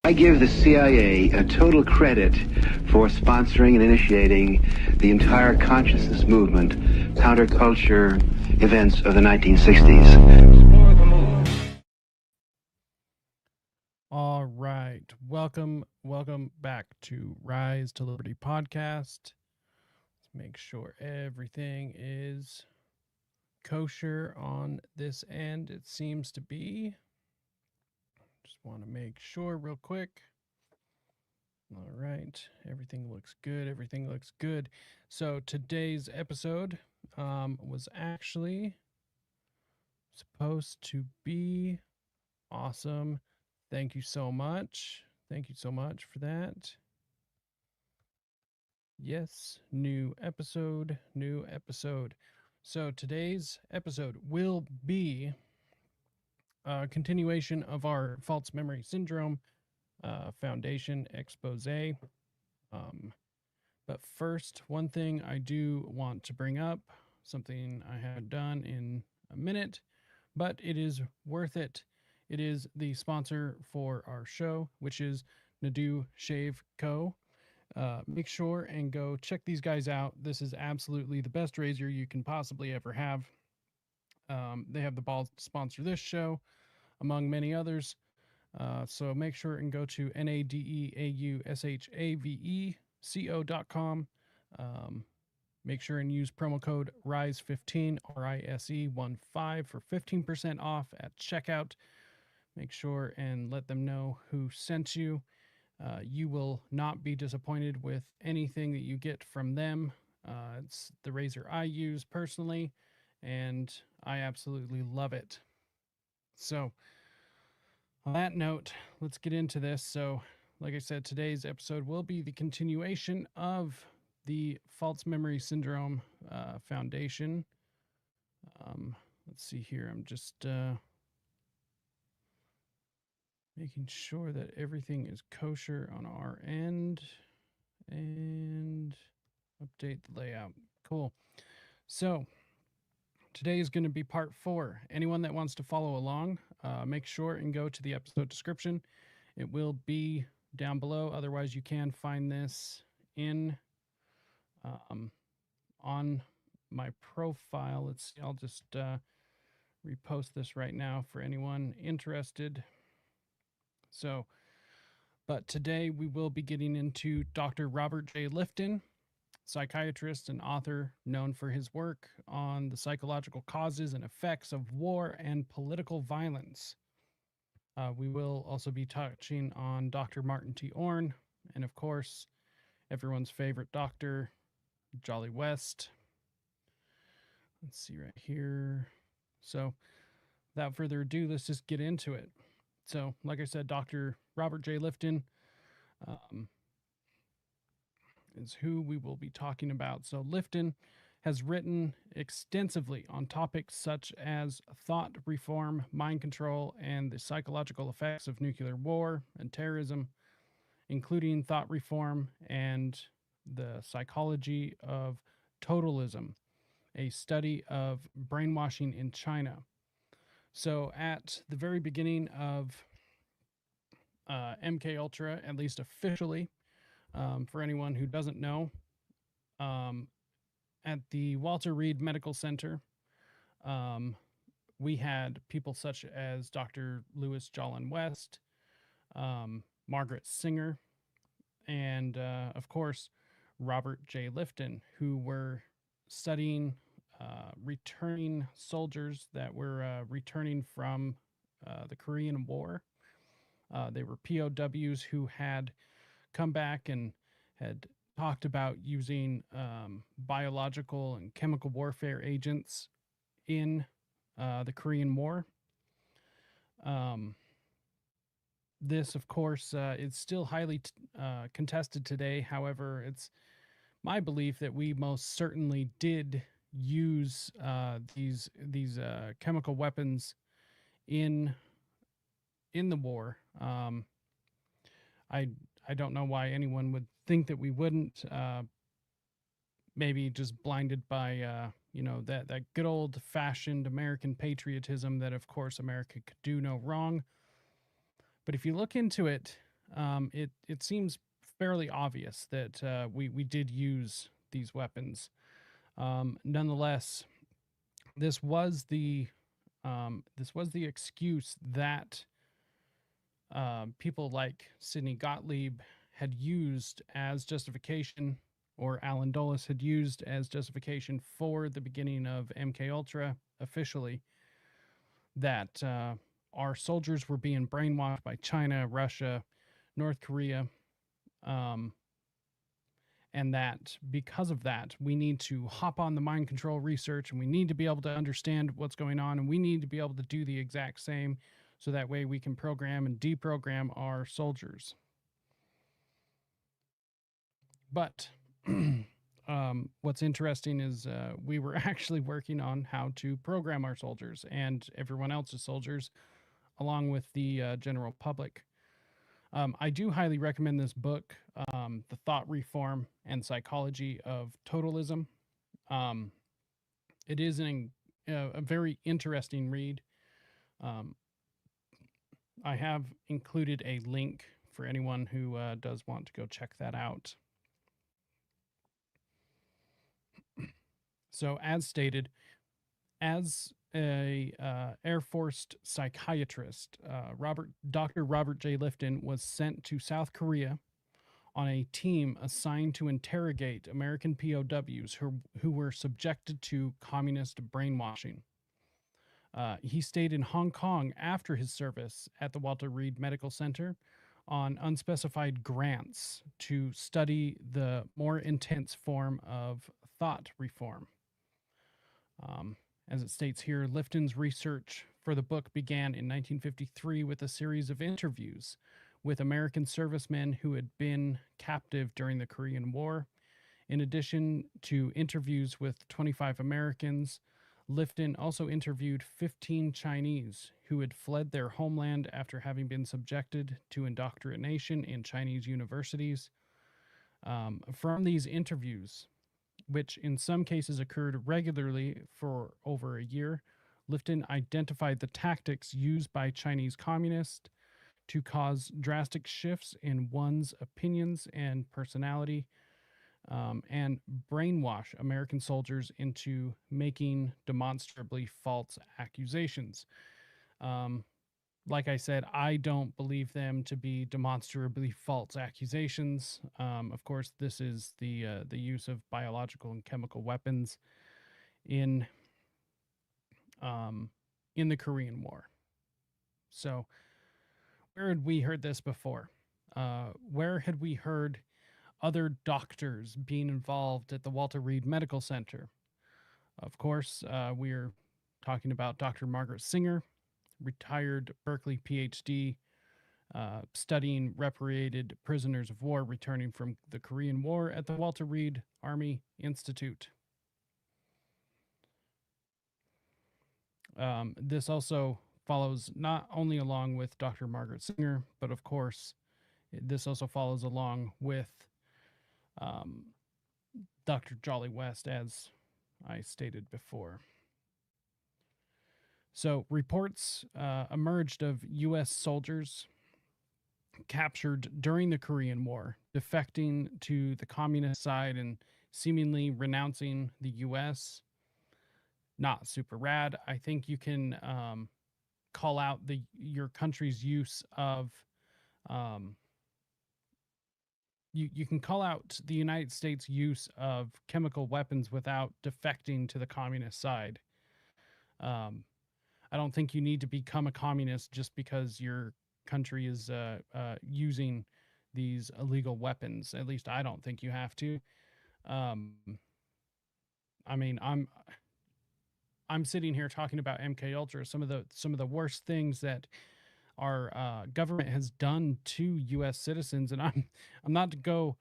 I give the CIA a total credit for sponsoring and initiating the entire consciousness movement, counterculture events of the 1960s. All right. Welcome back to Rise to Liberty podcast. Let's make sure everything is kosher on this end. It seems to be. Just want to make sure real quick. All right. Everything looks good. So today's episode was actually supposed to be awesome. Thank you so much for that. Yes, new episode. So today's episode will be a continuation of our false memory syndrome foundation expose. But first, one thing I do want to bring up, something I haven't done in a minute, but it is worth it. It is the sponsor for our show, which is Nadu Shave Co. Make sure and go check these guys out. This is absolutely the best razor you can possibly ever have. They have the balls to sponsor this show, among many others. So make sure and go to nadeaushave.co.com. Make sure and use promo code RISE15, RISE15 for 15% off at checkout. Make sure and let them know who sent you. You will not be disappointed with anything that you get from them. It's the razor I use personally, and I absolutely love it. So, on that note, let's get into this. So, like I said, today's episode will be the continuation of the false memory syndrome foundation. Let's see here. I'm just making sure that everything is kosher on our end and update the layout. Cool. So today is going to be part 4. Anyone that wants to follow along, make sure and go to the episode description. It will be down below. Otherwise, you can find this in on my profile. Let's see. I'll just repost this right now for anyone interested. So, but today we will be getting into Dr. Robert J. Lifton, psychiatrist and author known for his work on the psychological causes and effects of war and political violence. We will also be touching on Dr. Martin T. Orne, and of course, everyone's favorite doctor, Jolly West. Let's see right here. So, without further ado, let's just get into it. So, like I said, Dr. Robert J. Lifton is who we will be talking about. So, Lifton has written extensively on topics such as thought reform, mind control, and the psychological effects of nuclear war and terrorism, including thought reform and the psychology of totalism, a study of brainwashing in China. So at the very beginning of MKULTRA, at least officially, for anyone who doesn't know, at the Walter Reed Medical Center, we had people such as Dr. Louis Jolin West, Margaret Singer, and of course, Robert J. Lifton, who were studying returning soldiers that were returning from the Korean War. They were POWs who had come back and had talked about using biological and chemical warfare agents in the Korean War. This, of course, is still highly contested today. However, it's my belief that we most certainly did use these chemical weapons in the war. I don't know why anyone would think that we wouldn't. Maybe just blinded by that good old fashioned American patriotism that, of course, America could do no wrong. But if you look into it, it seems fairly obvious that we did use these weapons. Nonetheless, this was the excuse that people like Sidney Gottlieb had used as justification, or Alan Dulles had used as justification for the beginning of MKUltra officially, that our soldiers were being brainwashed by China, Russia, North Korea, um, and that because of that, we need to hop on the mind control research, and we need to be able to understand what's going on, and we need to be able to do the exact same, so that way we can program and deprogram our soldiers. But what's interesting is we were actually working on how to program our soldiers and everyone else's soldiers, along with the general public. I do highly recommend this book, The Thought Reform and Psychology of Totalism. Um, it is a very interesting read. Um, I have included a link for anyone who does want to go check that out. So, as stated, as a Air Force psychiatrist, Dr. Robert J. Lifton was sent to South Korea on a team assigned to interrogate American POWs who were subjected to communist brainwashing. He stayed in Hong Kong after his service at the Walter Reed Medical Center on unspecified grants to study the more intense form of thought reform. As it states here, Lifton's research for the book began in 1953 with a series of interviews with American servicemen who had been captive during the Korean War. In addition to interviews with 25 Americans, Lifton also interviewed 15 Chinese who had fled their homeland after having been subjected to indoctrination in Chinese universities. From these interviews, which in some cases occurred regularly for over a year, Lifton identified the tactics used by Chinese communists to cause drastic shifts in one's opinions and personality, and brainwash American soldiers into making demonstrably false accusations. Like I said, I don't believe them to be demonstrably false accusations. Of course, this is the use of biological and chemical weapons in the Korean War. So, where had we heard this before? Where had we heard other doctors being involved at the Walter Reed Medical Center? Of course, we're talking about Dr. Margaret Singer, retired Berkeley PhD, studying repatriated prisoners of war returning from the Korean War at the Walter Reed Army Institute. This also follows not only along with Dr. Margaret Singer, but of course, this also follows along with Dr. Jolly West, as I stated before. So, reports emerged of U.S. soldiers captured during the Korean War, defecting to the communist side and seemingly renouncing the U.S. Not super rad. I think you can call out your country's use of you can call out the United States' use of chemical weapons without defecting to the communist side. I don't think you need to become a communist just because your country is using these illegal weapons. At least I don't think you have to. I mean, I'm sitting here talking about MKUltra, some of the worst things that our government has done to U.S. citizens, and I'm not to go,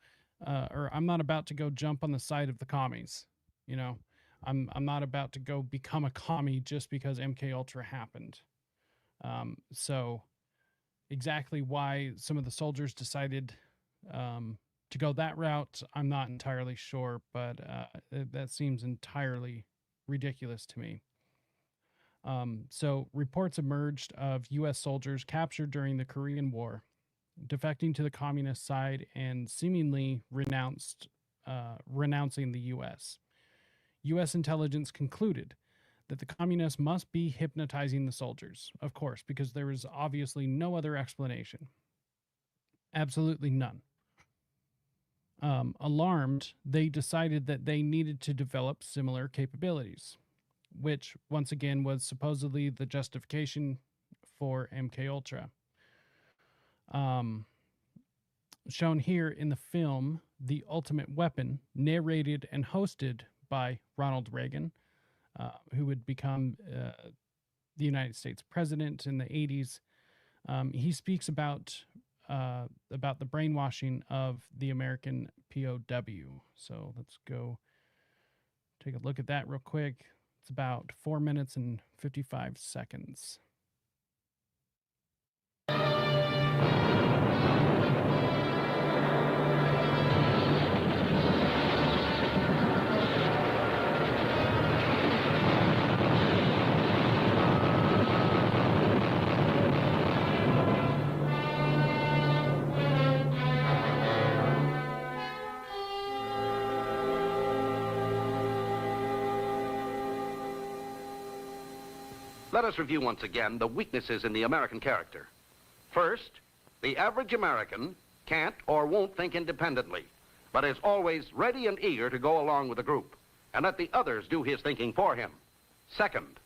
or I'm not about to go jump on the side of the commies. You know, I'm not about to go become a commie just because MKUltra happened. So exactly why some of the soldiers decided to go that route, I'm not entirely sure, but that seems entirely ridiculous to me. So reports emerged of U.S. soldiers captured during the Korean War defecting to the communist side and seemingly renouncing the U.S. U.S. intelligence concluded that the communists must be hypnotizing the soldiers, of course, because there was obviously no other explanation. Absolutely none. Alarmed, they decided that they needed to develop similar capabilities, which once again was supposedly the justification for MKUltra. Shown here in the film, The Ultimate Weapon, narrated and hosted by Ronald Reagan, who would become the United States president in the 80s. He speaks about the brainwashing of the American POW. So let's go take a look at that real quick. It's about 4 minutes and 55 seconds. Let us review once again the weaknesses in the American character. First, the average American can't or won't think independently, but is always ready and eager to go along with the group and let the others do his thinking for him. Second,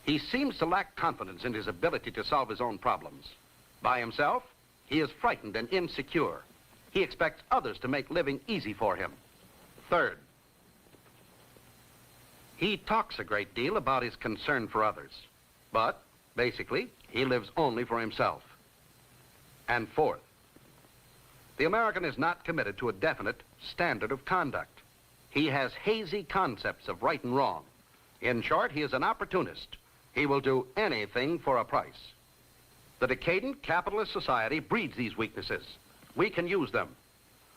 he seems to lack confidence in his ability to solve his own problems. By himself, he is frightened and insecure. He expects others to make living easy for him. Third, he talks a great deal about his concern for others, but basically, he lives only for himself. And fourth, the American is not committed to a definite standard of conduct. He has hazy concepts of right and wrong. In short, he is an opportunist. He will do anything for a price. The decadent capitalist society breeds these weaknesses. We can use them.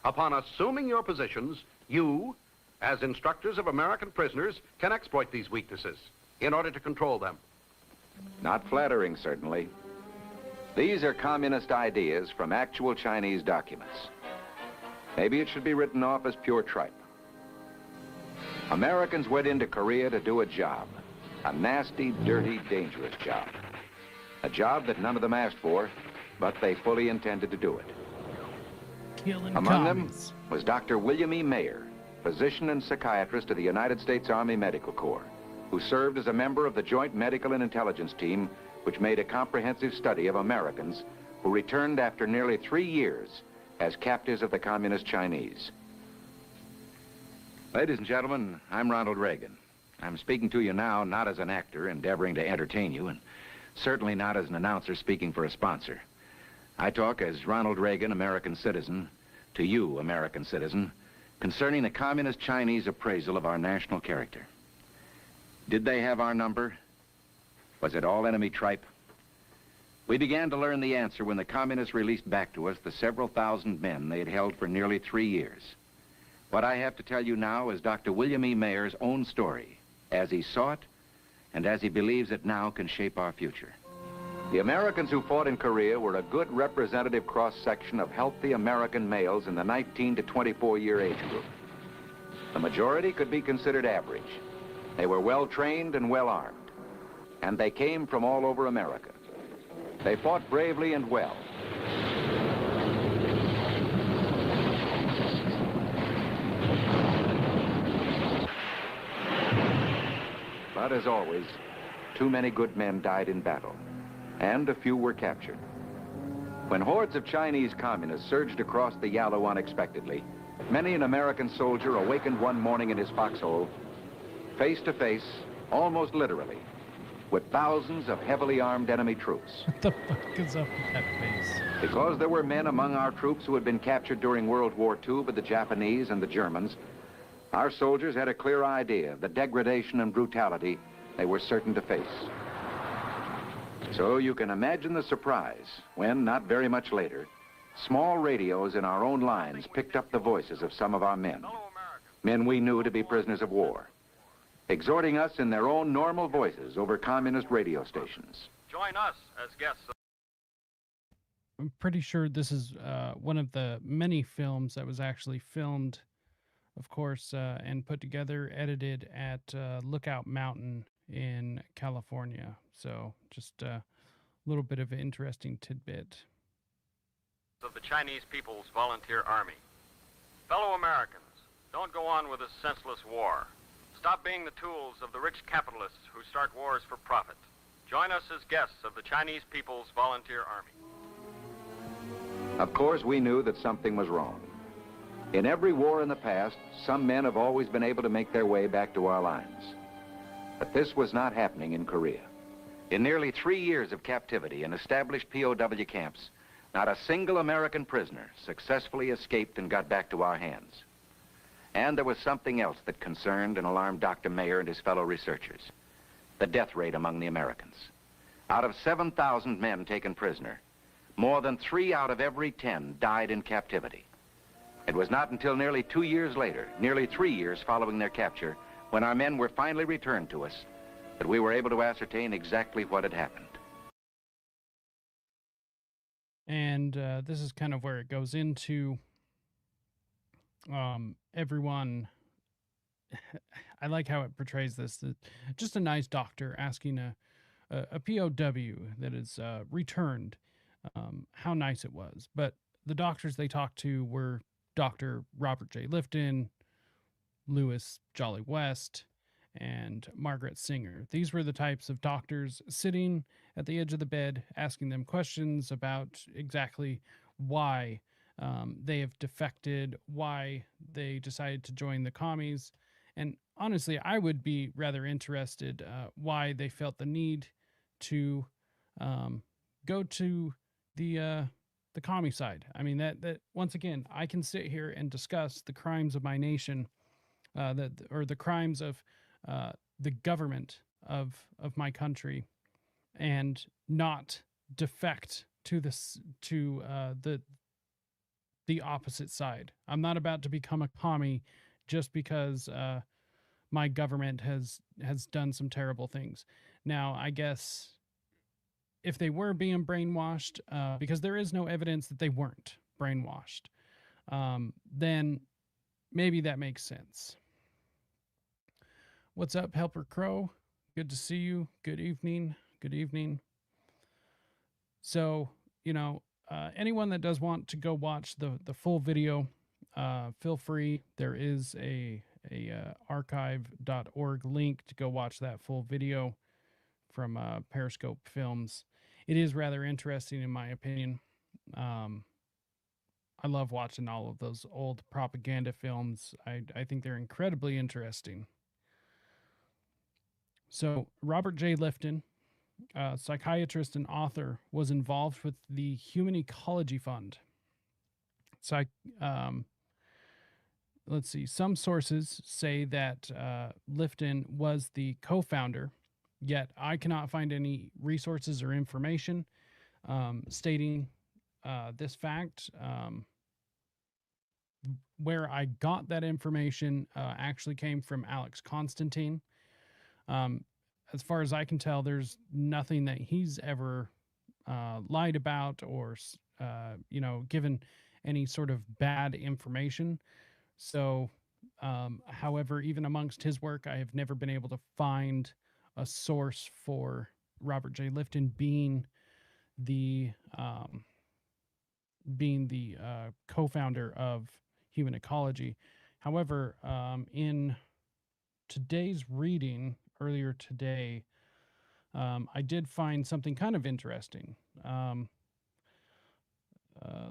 Upon assuming your positions, you, as instructors of American prisoners, can exploit these weaknesses in order to control them. Not flattering, certainly. These are communist ideas from actual Chinese documents. Maybe it should be written off as pure tripe. Americans went into Korea to do a job. A nasty, dirty, dangerous job. A job that none of them asked for, but they fully intended to do it. Among them was Dr. William E. Mayer, physician and psychiatrist of the United States Army Medical Corps, who served as a member of the Joint Medical and Intelligence Team, which made a comprehensive study of Americans who returned after nearly 3 years as captives of the Communist Chinese. Ladies and gentlemen, I'm Ronald Reagan. I'm speaking to you now not as an actor endeavoring to entertain you, and certainly not as an announcer speaking for a sponsor. I talk as Ronald Reagan, American citizen, to you, American citizen, concerning the Communist Chinese appraisal of our national character. Did they have our number? Was it all enemy tripe? We began to learn the answer when the Communists released back to us the several thousand men they had held for nearly 3 years. What I have to tell you now is Dr. William E. Mayer's own story, as he saw it and as he believes it now can shape our future. The Americans who fought in Korea were a good representative cross-section of healthy American males in the 19 to 24-year age group. The majority could be considered average. They were well-trained and well-armed, and they came from all over America. They fought bravely and well. But as always, too many good men died in battle, and a few were captured. When hordes of Chinese communists surged across the Yalu unexpectedly, many an American soldier awakened one morning in his foxhole, face to face, almost literally, with thousands of heavily armed enemy troops. What the fuck is up with that face? Because there were men among our troops who had been captured during World War II by the Japanese and the Germans, our soldiers had a clear idea of the degradation and brutality they were certain to face. So you can imagine the surprise when, not very much later, small radios in our own lines picked up the voices of some of our men, men we knew to be prisoners of war, exhorting us in their own normal voices over communist radio stations. Join us as guests. I'm pretty sure this is one of the many films that was actually filmed, of course, and put together, edited at Lookout Mountain in California. So just a little bit of an interesting tidbit. Of the Chinese People's Volunteer Army. Fellow Americans, don't go on with this senseless war. Stop being the tools of the rich capitalists who start wars for profit. Join us as guests of the Chinese People's Volunteer Army. Of course, we knew that something was wrong. In every war in the past, some men have always been able to make their way back to our lines. But this was not happening in Korea. In nearly 3 years of captivity in established POW camps, not a single American prisoner successfully escaped and got back to our hands. And there was something else that concerned and alarmed Dr. Mayer and his fellow researchers: the death rate among the Americans. Out of 7,000 men taken prisoner, more than 3 out of every 10 died in captivity. It was not until nearly 2 years later, nearly 3 years following their capture, when our men were finally returned to us, that we were able to ascertain exactly what had happened. And this is kind of where it goes into everyone. I like how it portrays this. Just a nice doctor asking a POW that is returned how nice it was. But the doctors they talked to were Dr. Robert J. Lifton, Lewis Jolly West, and Margaret Singer. These were the types of doctors sitting at the edge of the bed, asking them questions about exactly why they have defected, why they decided to join the commies. And honestly, I would be rather interested why they felt the need to go to the commie side. I mean, that once again, I can sit here and discuss the crimes of my nation, or the crimes of the government of my country, and not defect to the opposite side. I'm not about to become a commie just because my government has done some terrible things. Now, I guess if they were being brainwashed, because there is no evidence that they weren't brainwashed, then maybe that makes sense. What's up, Helper Crow? Good to see you. Good evening. Good evening. So, anyone that does want to go watch the full video, feel free. There is a archive.org link to go watch that full video from Periscope Films. It is rather interesting, in my opinion. I love watching all of those old propaganda films. I think they're incredibly interesting. So, Robert J. Lifton, psychiatrist and author, was involved with the Human Ecology Fund. Let's see. Some sources say that Lifton was the co-founder, yet I cannot find any resources or information stating this fact. Where I got that information actually came from Alex Constantine. As far as I can tell, there's nothing that he's ever lied about or, given any sort of bad information. So, however, even amongst his work, I have never been able to find a source for Robert J. Lifton being the co-founder of Human Ecology. However, in today's reading earlier today, I did find something kind of interesting.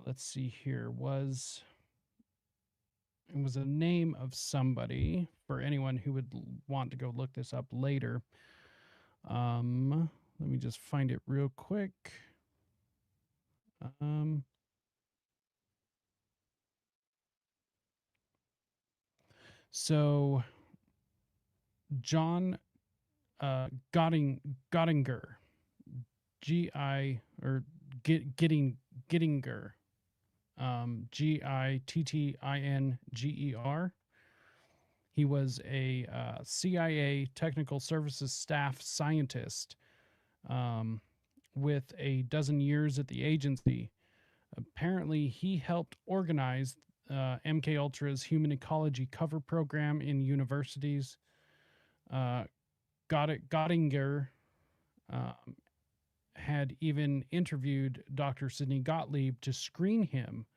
Let's see here. It was a name of somebody for anyone who would want to go look this up later. Let me just find it real quick. So John Gottinger, Gittinger, Gittinger. He was a CIA Technical Services staff scientist with a dozen years at the agency. Apparently, he helped organize MKUltra's human ecology cover program in universities. Gottinger um, had even interviewed Dr. Sidney Gottlieb to screen him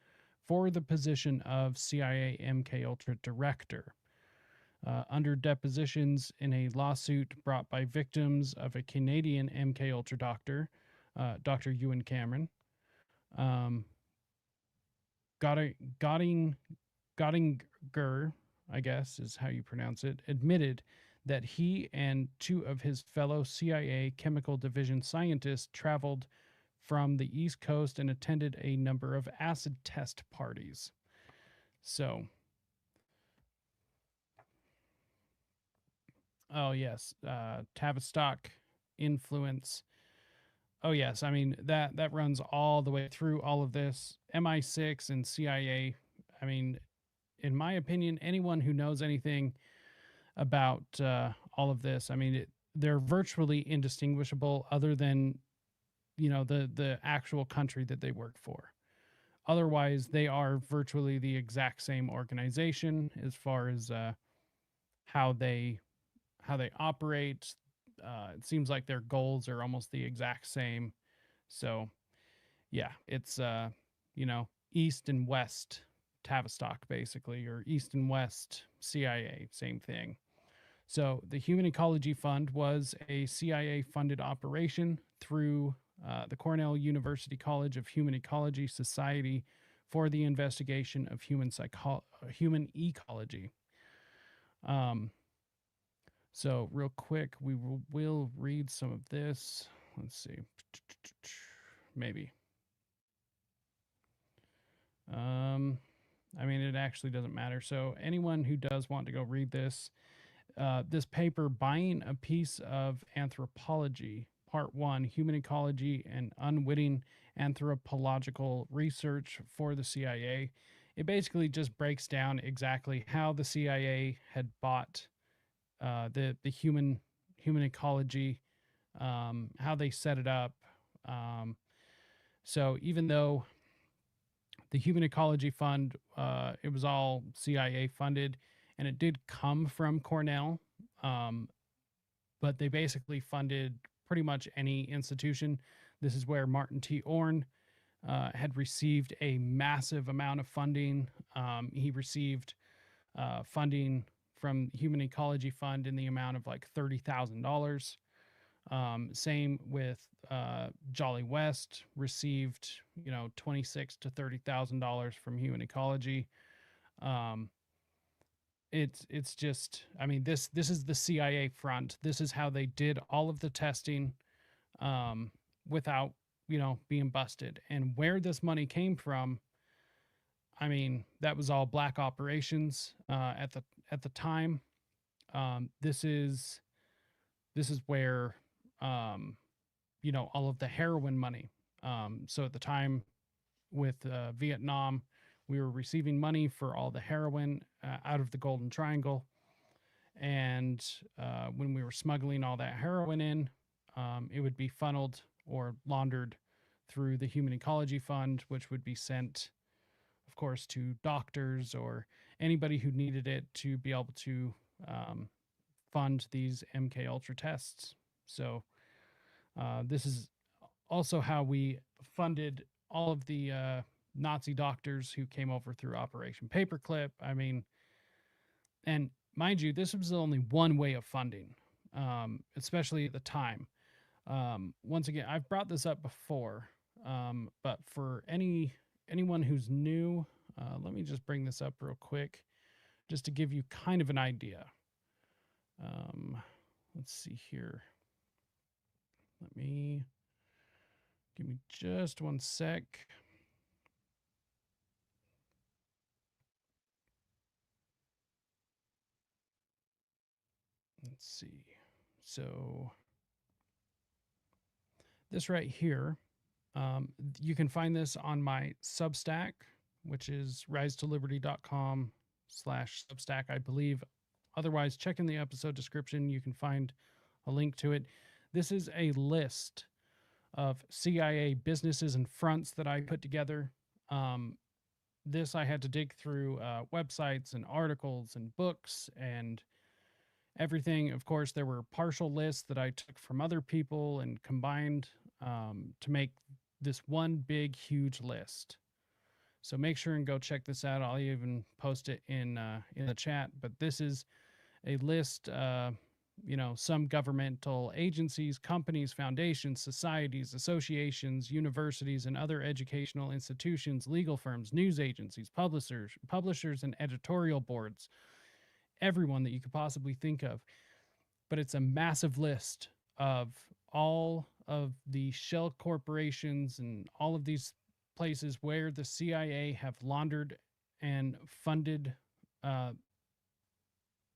for the position of CIA MKUltra director. Under depositions in a lawsuit brought by victims of a Canadian MKUltra doctor, Dr. Ewan Cameron, um, Gottinger, I guess is how you pronounce it, admitted that he and two of his fellow CIA Chemical Division scientists traveled from the East Coast and attended a number of acid test parties. So, oh yes, Tavistock influence. Oh yes, I mean that runs all the way through all of this. MI6 and CIA. I mean, in my opinion, anyone who knows anything about all of this, I mean, they're virtually indistinguishable, other than the actual country that they work for. Otherwise, they are virtually the exact same organization as far as how they operate. It seems like their goals are almost the exact same. So, yeah, it's East and West Tavistock basically, or East and West CIA, same thing. So, the Human Ecology Fund was a CIA funded operation through the Cornell University College of Human Ecology Society for the investigation of human ecology. So real quick, we will read some of this. Let's see, maybe. I mean, it actually doesn't matter. So anyone who does want to go read this, this paper, Buying a Piece of Anthropology, Part 1, Human Ecology and Unwitting Anthropological Research for the CIA. It basically just breaks down exactly how the CIA had bought the human ecology, how they set it up. So even though the Human Ecology Fund, it was all CIA funded, and it did come from Cornell, but they basically funded pretty much any institution. This is where Martin T. Orne had received a massive amount of funding. He received funding from the Human Ecology Fund in the amount of like $30,000. Same with Jolly West, received $26,000 to $30,000 from Human Ecology. It's just, I mean, this is the CIA front. This is how they did all of the testing without being busted. And where this money came from, I mean, that was all black operations at the time. This is where all of the heroin money. So at the time with Vietnam, we were receiving money for all the heroin out of the Golden Triangle, and when we were smuggling all that heroin in, it would be funneled or laundered through the Human Ecology Fund, which would be sent, of course, to doctors or anybody who needed it to be able to fund these MKUltra tests. So this is also how we funded all of the Nazi doctors who came over through Operation Paperclip. I mean, and mind you, this was only one way of funding, especially at the time. Once again, I've brought this up before, but for anyone who's new, let me just bring this up real quick, just to give you kind of an idea. Let's see here. Give me just one sec. Let's see. So this right here, you can find this on my Substack, which is risetoliberty.com/Substack, I believe. Otherwise, check in the episode description. You can find a link to it. This is a list of CIA businesses and fronts that I put together. This I had to dig through websites and articles and books and everything. Of course, there were partial lists that I took from other people and combined to make this one big, huge list. So make sure and go check this out. I'll even post it in the chat. But this is a list. Some governmental agencies, companies, foundations, societies, associations, universities, and other educational institutions, legal firms, news agencies, publishers, and editorial boards. Everyone that you could possibly think of. But it's a massive list of all of the shell corporations and all of these places where the CIA have laundered and funded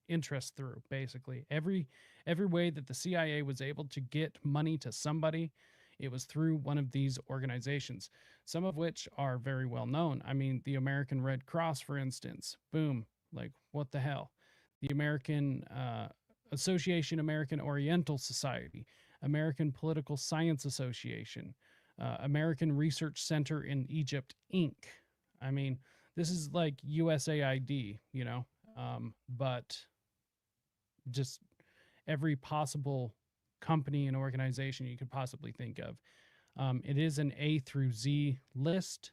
interest through. Basically, every way that the CIA was able to get money to somebody, it was through one of these organizations, some of which are very well known. I mean, the American Red Cross, for instance. Boom. Like, what the hell? The American Association American Oriental Society, American Political Science Association, American Research Center in Egypt, Inc. I mean, this is like USAID, but just every possible company and organization you could possibly think of. It is an A through Z list.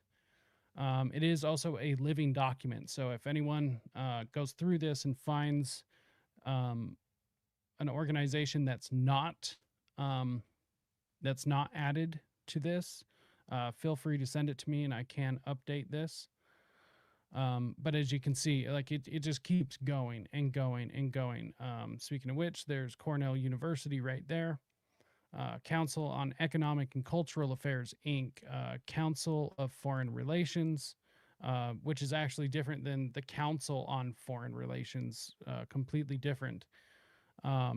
It is also a living document. So if anyone goes through this and finds an organization that's not added to this, feel free to send it to me and I can update this. But as you can see, like it just keeps going and going and going. Speaking of which, there's Cornell University right there. Council on Economic and Cultural Affairs, Inc., Council of Foreign Relations, which is actually different than the Council on Foreign Relations, completely different. I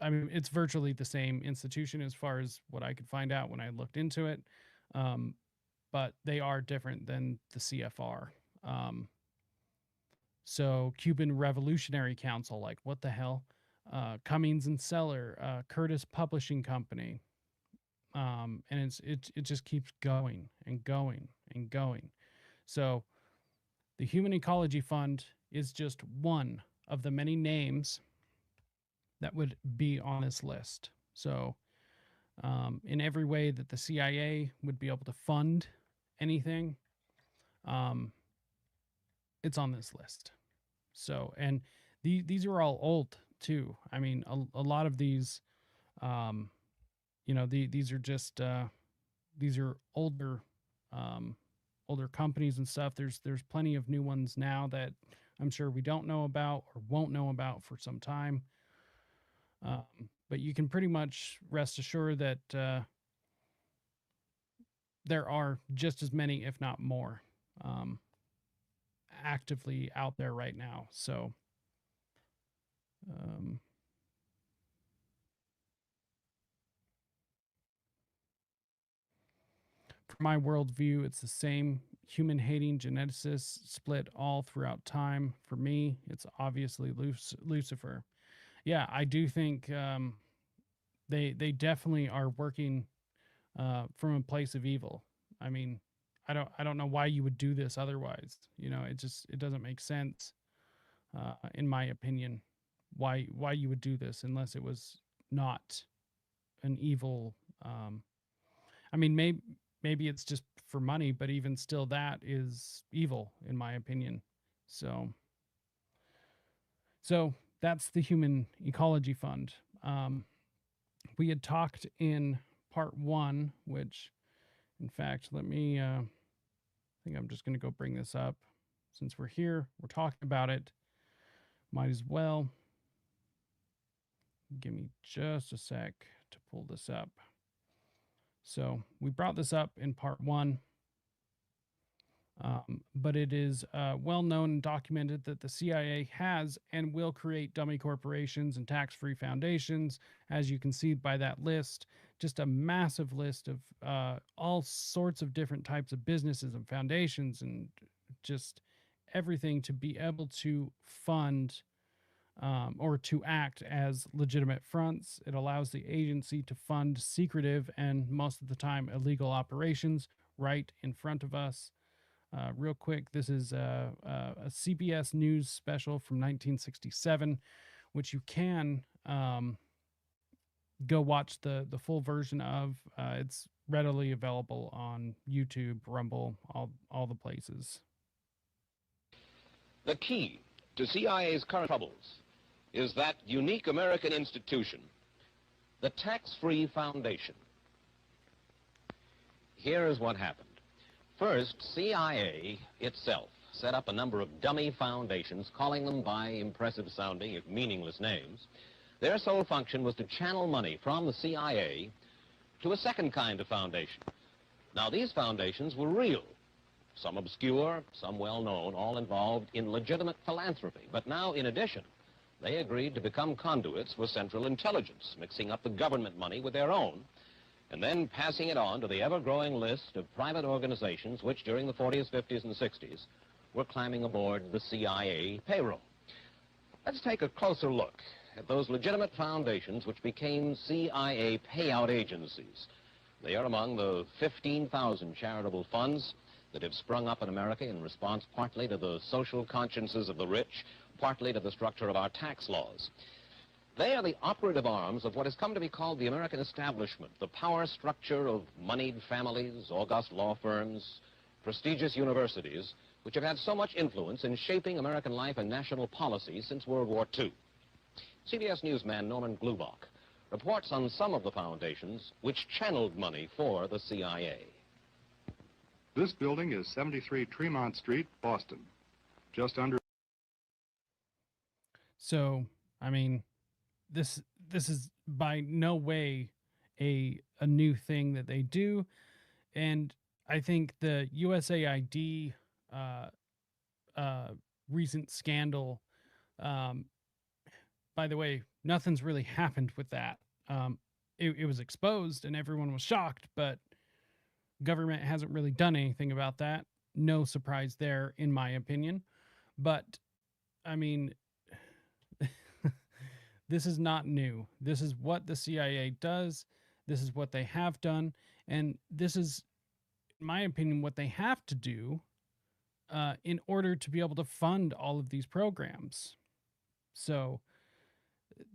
mean, it's virtually the same institution as far as what I could find out when I looked into it, but they are different than the CFR. So Cuban Revolutionary Council, like what the hell? Cummings and Seller, Curtis Publishing Company, and it just keeps going and going and going. So the Human Ecology Fund is just one of the many names that would be on this list. So in every way that the CIA would be able to fund anything, it's on this list. So, and these are all old too. I mean, a lot of these, these are just, these are older, older companies and stuff. There's plenty of new ones now that I'm sure we don't know about or won't know about for some time. But you can pretty much rest assured that there are just as many, if not more, actively out there right now. So, for my worldview, it's the same human-hating geneticists split all throughout time. For me, it's obviously Lucifer. Yeah, I do think they definitely are working from a place of evil. I mean, I don't know why you would do this otherwise. It doesn't make sense, in my opinion, why you would do this unless it was not an evil. I mean, maybe it's just for money, but even still, that is evil in my opinion. So that's the Human Ecology Fund. We had talked in part 1, which, in fact, let me, I think I'm just going to go bring this up. Since we're here, we're talking about it, might as well. Give me just a sec to pull this up. So we brought this up in part 1. But it is well known and documented that the CIA has and will create dummy corporations and tax-free foundations, as you can see by that list. Just a massive list of all sorts of different types of businesses and foundations and just everything to be able to fund or to act as legitimate fronts. It allows the agency to fund secretive and most of the time illegal operations right in front of us. Real quick, this is a CBS News special from 1967, which you can go watch the full version of. It's readily available on YouTube, Rumble, all the places. The key to CIA's current troubles is that unique American institution, the Tax-Free Foundation. Here is what happened. First, CIA itself set up a number of dummy foundations, calling them by impressive-sounding, if meaningless names. Their sole function was to channel money from the CIA to a second kind of foundation. Now, these foundations were real. Some obscure, some well-known, all involved in legitimate philanthropy. But now, in addition, they agreed to become conduits for Central Intelligence, mixing up the government money with their own, and then passing it on to the ever-growing list of private organizations which, during the 40s, 50s, and 60s, were climbing aboard the CIA payroll. Let's take a closer look at those legitimate foundations which became CIA payout agencies. They are among the 15,000 charitable funds that have sprung up in America in response partly to the social consciences of the rich, partly to the structure of our tax laws. They are the operative arms of what has come to be called the American establishment, the power structure of moneyed families, august law firms, prestigious universities, which have had so much influence in shaping American life and national policy since World War II. CBS newsman Norman Glubach reports on some of the foundations which channeled money for the CIA. This building is 73 Tremont Street, Boston. Just under... So, I mean, this is by no way a new thing that they do, and I think the USAID recent scandal, by the way, nothing's really happened with that. It was exposed and everyone was shocked, but government hasn't really done anything about that. No surprise there, in my opinion. But, I mean, this is not new. This is what the CIA does. This is what they have done. And this is, in my opinion, what they have to do in order to be able to fund all of these programs. So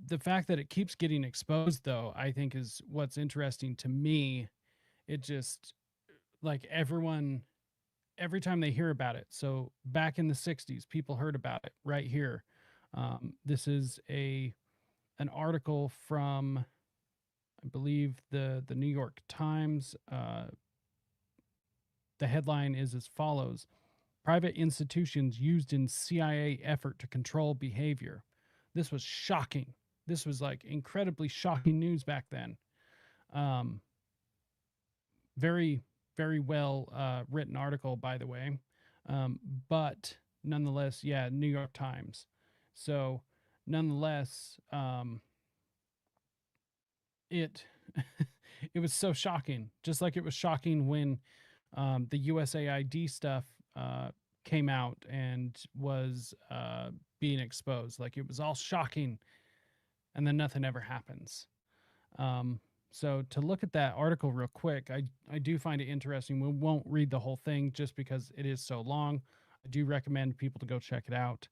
the fact that it keeps getting exposed, though, I think is what's interesting to me. It just, like, everyone, every time they hear about it. So back in the 60s, people heard about it right here. This is an article from, I believe, the New York Times. The headline is as follows: private institutions used in CIA effort to control behavior. This was shocking. This was like incredibly shocking news back then. Very, very well written article, by the way. But nonetheless, yeah, New York Times. So nonetheless, it it was so shocking, just like it was shocking when the USAID stuff came out and was being exposed. Like, it was all shocking, and then nothing ever happens. So to look at that article real quick, I do find it interesting. We won't read the whole thing just because it is so long. I do recommend people to go check it out.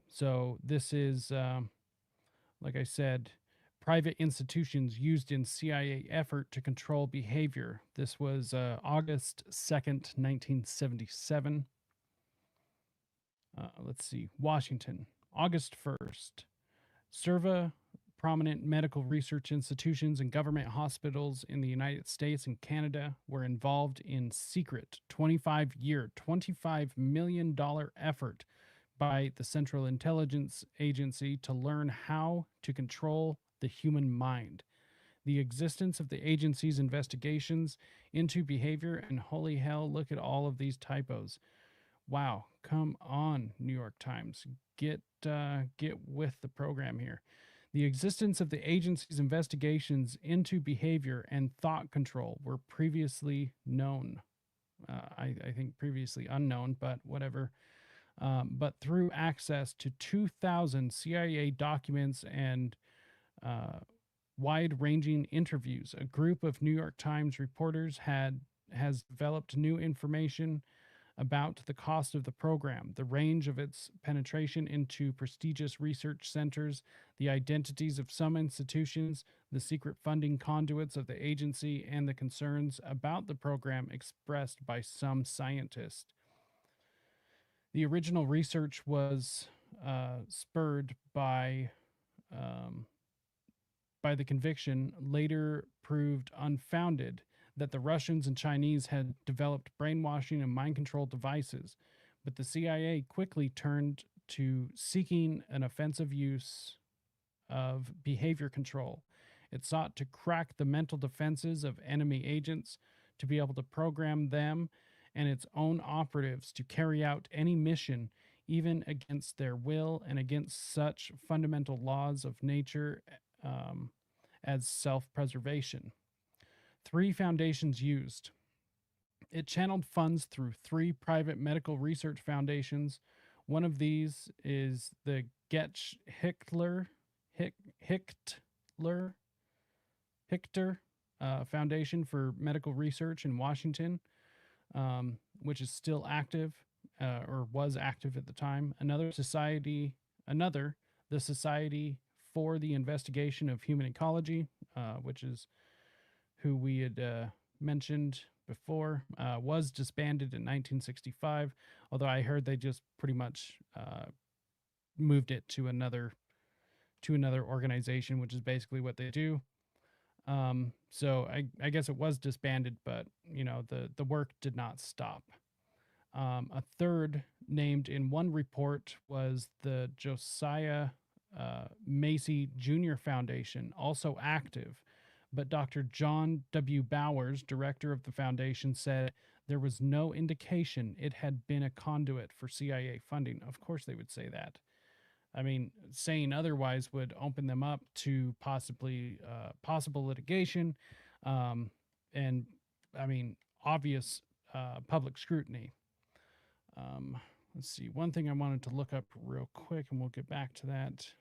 So this is, like I said, private institutions used in CIA effort to control behavior. This was August 2nd, 1977. Let's see, Washington, August 1st. Serva, prominent medical research institutions and government hospitals in the United States and Canada were involved in secret 25-year, $25 million effort by the Central Intelligence Agency to learn how to control the human mind. The existence of the agency's investigations into behavior, and holy hell, look at all of these typos. Wow, come on, New York Times. Get with the program here. The existence of the agency's investigations into behavior and thought control were previously known. I think previously unknown, but whatever. But through access to 2,000 CIA documents and wide-ranging interviews, a group of New York Times reporters had has developed new information about the cost of the program, the range of its penetration into prestigious research centers, the identities of some institutions, the secret funding conduits of the agency, and the concerns about the program expressed by some scientists. The original research was spurred um, by the conviction, later proved unfounded, that the Russians and Chinese had developed brainwashing and mind control devices, but the CIA quickly turned to seeking an offensive use of behavior control. It sought to crack the mental defenses of enemy agents, to be able to program them and its own operatives to carry out any mission, even against their will and against such fundamental laws of nature as self preservation. 3 foundations used. It channeled funds through 3 private medical research foundations. One of these is the Getsch Hichter Foundation for Medical Research in Washington, which is still active or was active at the time. The Society for the Investigation of Human Ecology, which is who we had mentioned before, was disbanded in 1965, although I heard they just pretty much moved it to another organization, which is basically what they do. So I guess it was disbanded, but the work did not stop. A third named in one report was the Josiah Macy Jr. Foundation, also active, but Dr. John W. Bowers, director of the foundation, said there was no indication it had been a conduit for CIA funding. Of course they would say that. I mean, saying otherwise would open them up to possible litigation, and I mean, obvious public scrutiny. Let's see. One thing I wanted to look up real quick, and we'll get back to that.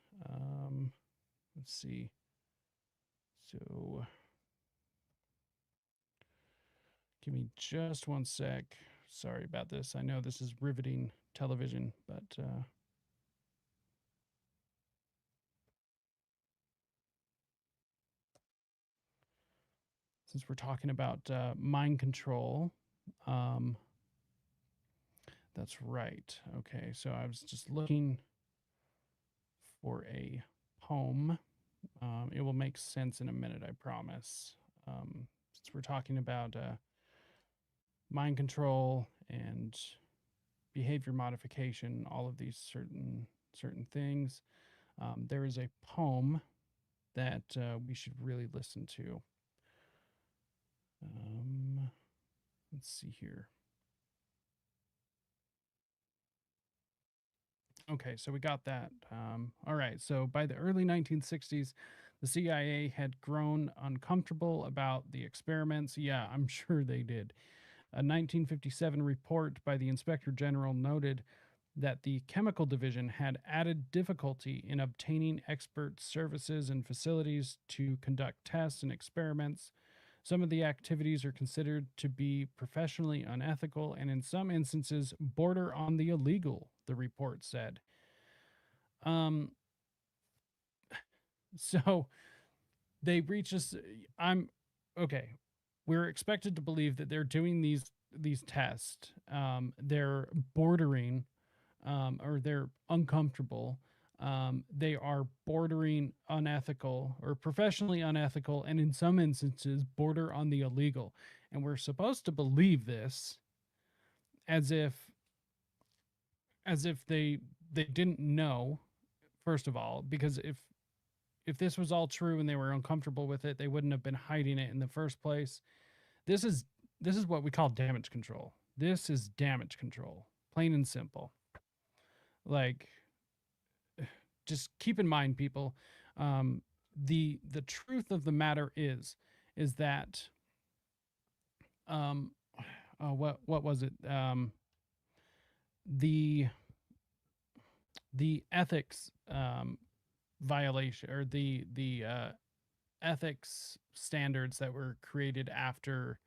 Let's see. So, give me just one sec. Sorry about this. I know this is riveting television, but since we're talking about mind control, that's right. Okay, so I was just looking for a poem. It will make sense in a minute, I promise. Since we're talking about mind control and behavior modification, all of these certain things, there is a poem that we should really listen to. Let's see here. Okay, so we got that. All right, so by the early 1960s, the CIA had grown uncomfortable about the experiments. Yeah, I'm sure they did. A 1957 report by the Inspector General noted that the chemical division had added difficulty in obtaining expert services and facilities to conduct tests and experiments. Some of the activities are considered to be professionally unethical and in some instances border on the illegal, the report said. So they reach us. Okay. We're expected to believe that they're doing these tests. They're bordering, or they're uncomfortable. They are bordering unethical or professionally unethical, and in some instances border on the illegal. And we're supposed to believe this as if they didn't know, first of all, because if this was all true and they were uncomfortable with it, they wouldn't have been hiding it in the first place. This is what we call damage control. This is damage control, plain and simple. Like, just keep in mind, people, the truth of the matter is that what was it? The ethics violation, or the ethics standards that were created after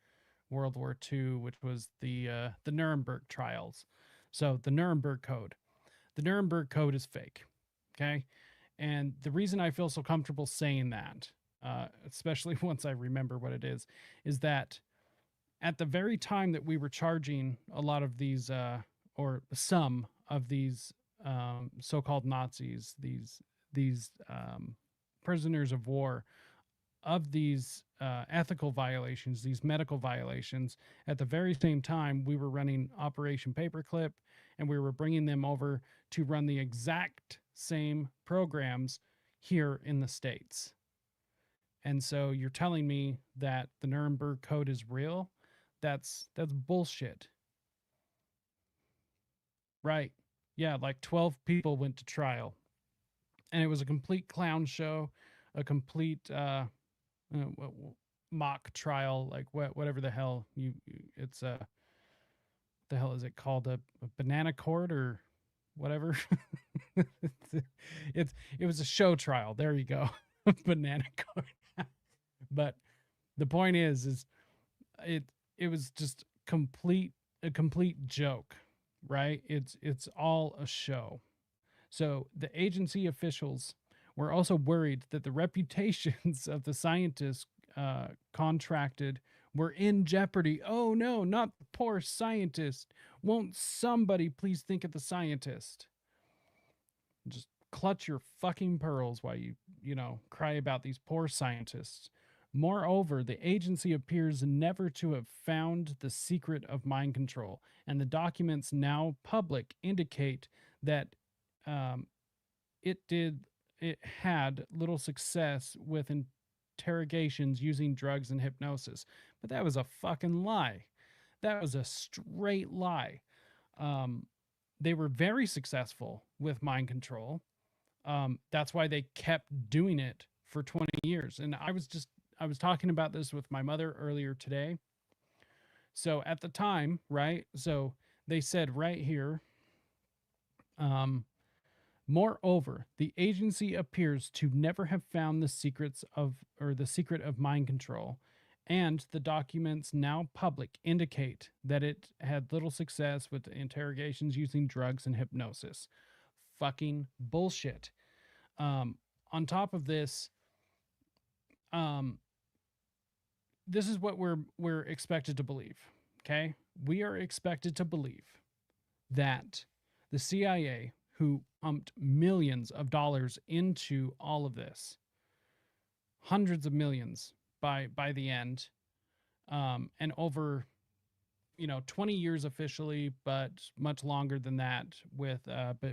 World War II, which was the Nuremberg trials. So the Nuremberg Code. The Nuremberg Code is fake. Okay. And the reason I feel so comfortable saying that, especially once I remember what it is that at the very time that we were charging a lot of these, or some of these so-called Nazis, these prisoners of war, of these ethical violations, these medical violations, at the very same time, we were running Operation Paperclip, and we were bringing them over to run the exact same programs here in the States. And so you're telling me that the Nuremberg Code is real? That's bullshit. Right. Yeah, like 12 people went to trial. And it was a complete clown show, a complete mock trial, like whatever the hell it's the hell is it called, a banana court or whatever. it was a show trial. There you go. Banana court. But the point is it was just a complete joke, right? It's all a show. So the agency officials were also worried that the reputations of the scientists contracted were in jeopardy. Oh no, not the poor scientist. Won't somebody please think of the scientist? Just clutch your fucking pearls while you cry about these poor scientists. Moreover, the agency appears never to have found the secret of mind control, and the documents now public indicate that it had little success with interrogations using drugs and hypnosis. But that was a fucking lie. That was a straight lie. They were very successful with mind control. That's why they kept doing it for 20 years. And I was talking about this with my mother earlier today. So at the time, right? So they said right here, moreover, the agency appears to never have found the secret of mind control, and the documents now public indicate that it had little success with interrogations using drugs and hypnosis. Fucking bullshit. On top of this, this is what we're expected to believe. Okay, we are expected to believe that the CIA, who pumped millions of dollars into all of this, hundreds of millions by the end, and over 20 years officially, but much longer than that, with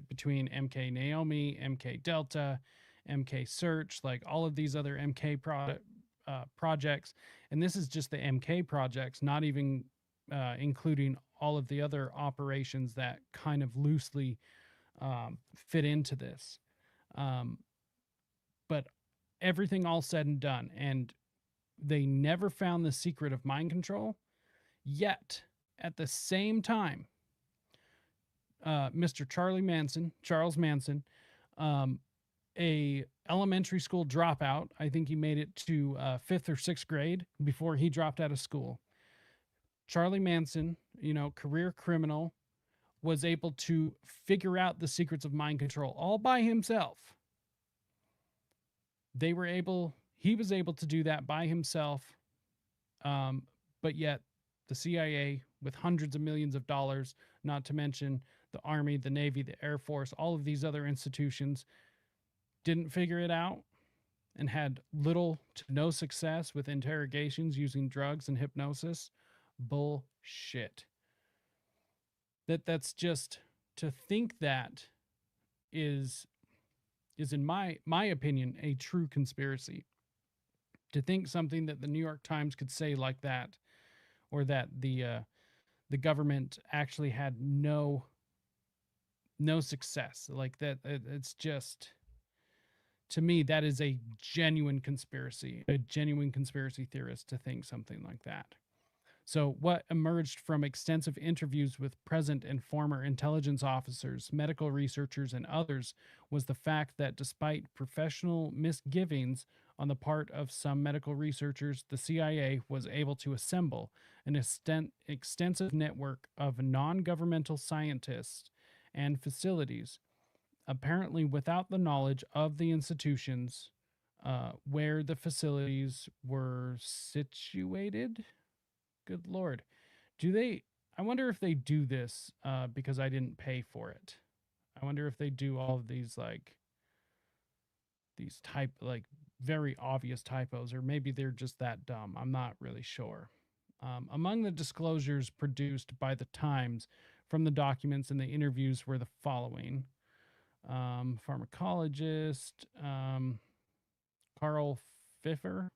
between MK Naomi, MK Delta, MK Search, like all of these other MK projects. And this is just the MK projects, not even including all of the other operations that kind of loosely fit into this. But everything all said and done, and they never found the secret of mind control. Yet, at the same time, Mr. Charles Manson, a elementary school dropout, I think he made it to 5th or 6th grade before he dropped out of school. Charlie Manson, career criminal, was able to figure out the secrets of mind control all by himself. He was able to do that by himself, but yet the CIA, with hundreds of millions of dollars, not to mention the Army, the Navy, the Air Force, all of these other institutions, didn't figure it out and had little to no success with interrogations using drugs and hypnosis. Bullshit. That's just, to think that is in my opinion a true conspiracy. To think something that the New York Times could say like that, or that the government actually had no success like that, it's just, to me, that is a genuine conspiracy theorist to think something like that. So what emerged from extensive interviews with present and former intelligence officers, medical researchers, and others was the fact that despite professional misgivings on the part of some medical researchers, the CIA was able to assemble an extensive network of non-governmental scientists and facilities, apparently without the knowledge of the institutions where the facilities were situated. Good Lord. I wonder if they do this because I didn't pay for it. I wonder if they do all of these very obvious typos, or maybe they're just that dumb. I'm not really sure. Among the disclosures produced by the Times from the documents and the interviews were the following. Pharmacologist Carl Pfeiffer,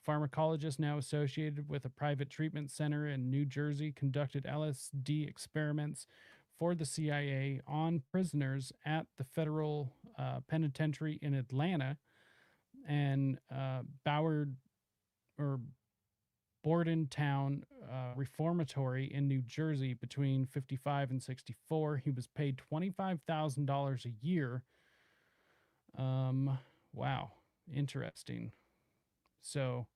pharmacologist now associated with a private treatment center in New Jersey, conducted LSD experiments for the CIA on prisoners at the federal penitentiary in Atlanta and Bordentown Reformatory in New Jersey between 55 and 64. He was paid $25,000 a year. Wow, interesting. So,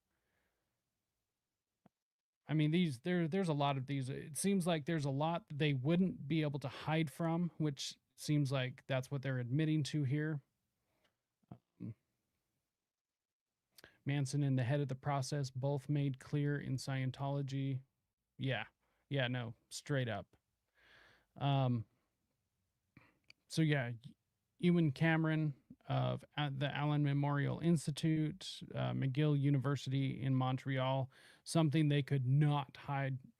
I mean, there's a lot of these. It seems like there's a lot they wouldn't be able to hide from, which seems like that's what they're admitting to here. Manson and the head of the process both made clear in Scientology. Yeah, no, straight up. So yeah, Ewan Cameron of the Allen Memorial Institute, McGill University in Montreal, something they could not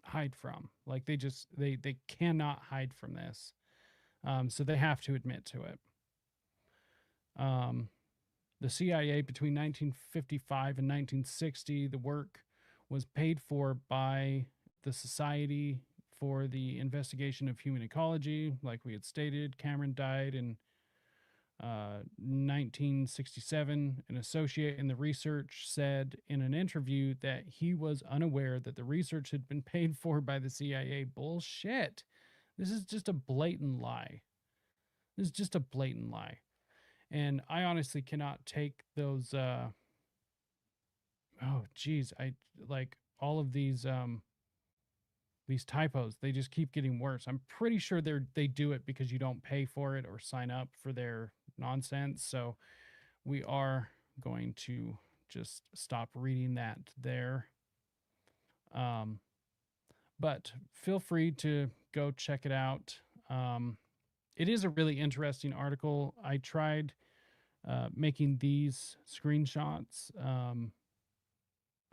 hide from. Like they cannot hide from this. So they have to admit to it. The CIA between 1955 and 1960, the work was paid for by the Society for the Investigation of Human Ecology. Like we had stated, Cameron died in 1967. An associate in the research said in an interview that he was unaware that the research had been paid for by the CIA. Bullshit. This is just a blatant lie. And I honestly cannot take those I like all of these typos. They just keep getting worse. I'm pretty sure they do it because you don't pay for it or sign up for their nonsense. So we are going to just stop reading that there. But feel free to go check it out. It is a really interesting article. I tried making these screenshots